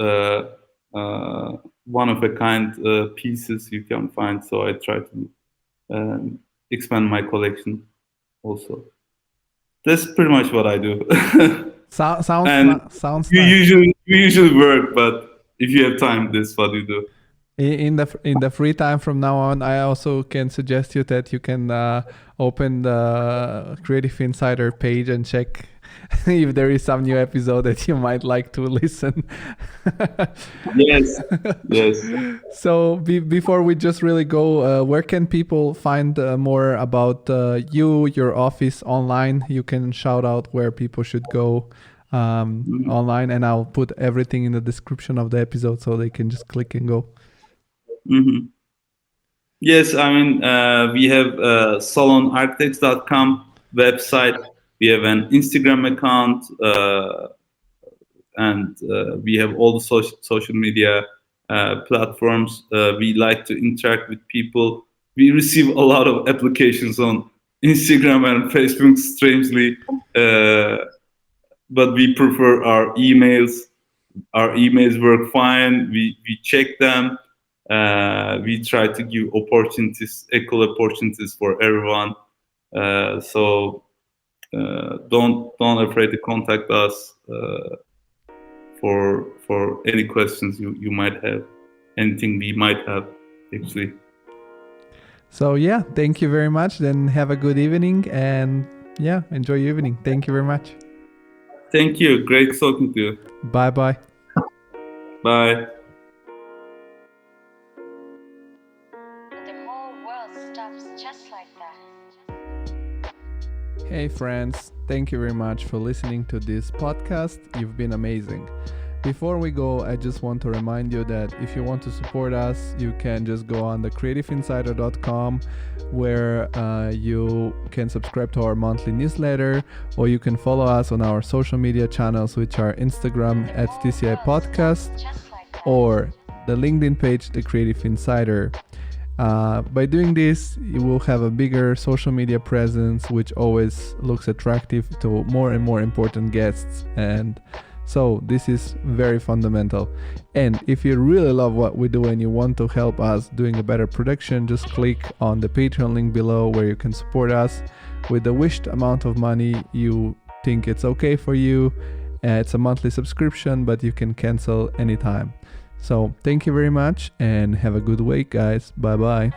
one of a kind pieces you can find. So I try to expand my collection also. That's pretty much what I do. Sounds You nice. usually work, but if you have time, this is what you do. In the free time from now on, I also can suggest you that you can open the Creative Insider page and check if there is some new episode that you might like to listen. Yes, yes. So before we just really go, where can people find more about you, your office online? You can shout out where people should go online, and I'll put everything in the description of the episode so they can just click and go. Mm-hmm. Yes, I mean, we have salonarchitects.com website. We have an Instagram account, and we have all the social media platforms. We like to interact with people. We receive a lot of applications on Instagram and Facebook, strangely, but we prefer our emails. Our emails work fine. We check them. We try to give equal opportunities for everyone. So don't afraid to contact us for any questions you might have, anything we might have actually. So yeah, thank you very much. Then have a good evening, and yeah, enjoy your evening. Thank you very much. Thank you. Great talking to you. Bye bye. Bye. The whole world stops just like that. Hey friends, thank you very much for listening to this podcast. You've been amazing. Before we go, I just want to remind you that if you want to support us, you can just go on the creativeinsider.com, where you can subscribe to our monthly newsletter, or you can follow us on our social media channels, which are Instagram at TCI Podcast, or the LinkedIn page, The Creative Insider. By doing this, you will have a bigger social media presence, which always looks attractive to more and more important guests. And so this is very fundamental. And if you really love what we do and you want to help us doing a better production, just click on the Patreon link below, where you can support us with the wished amount of money you think it's okay for you. It's a monthly subscription, but you can cancel anytime. So thank you very much and have a good week, guys. Bye bye.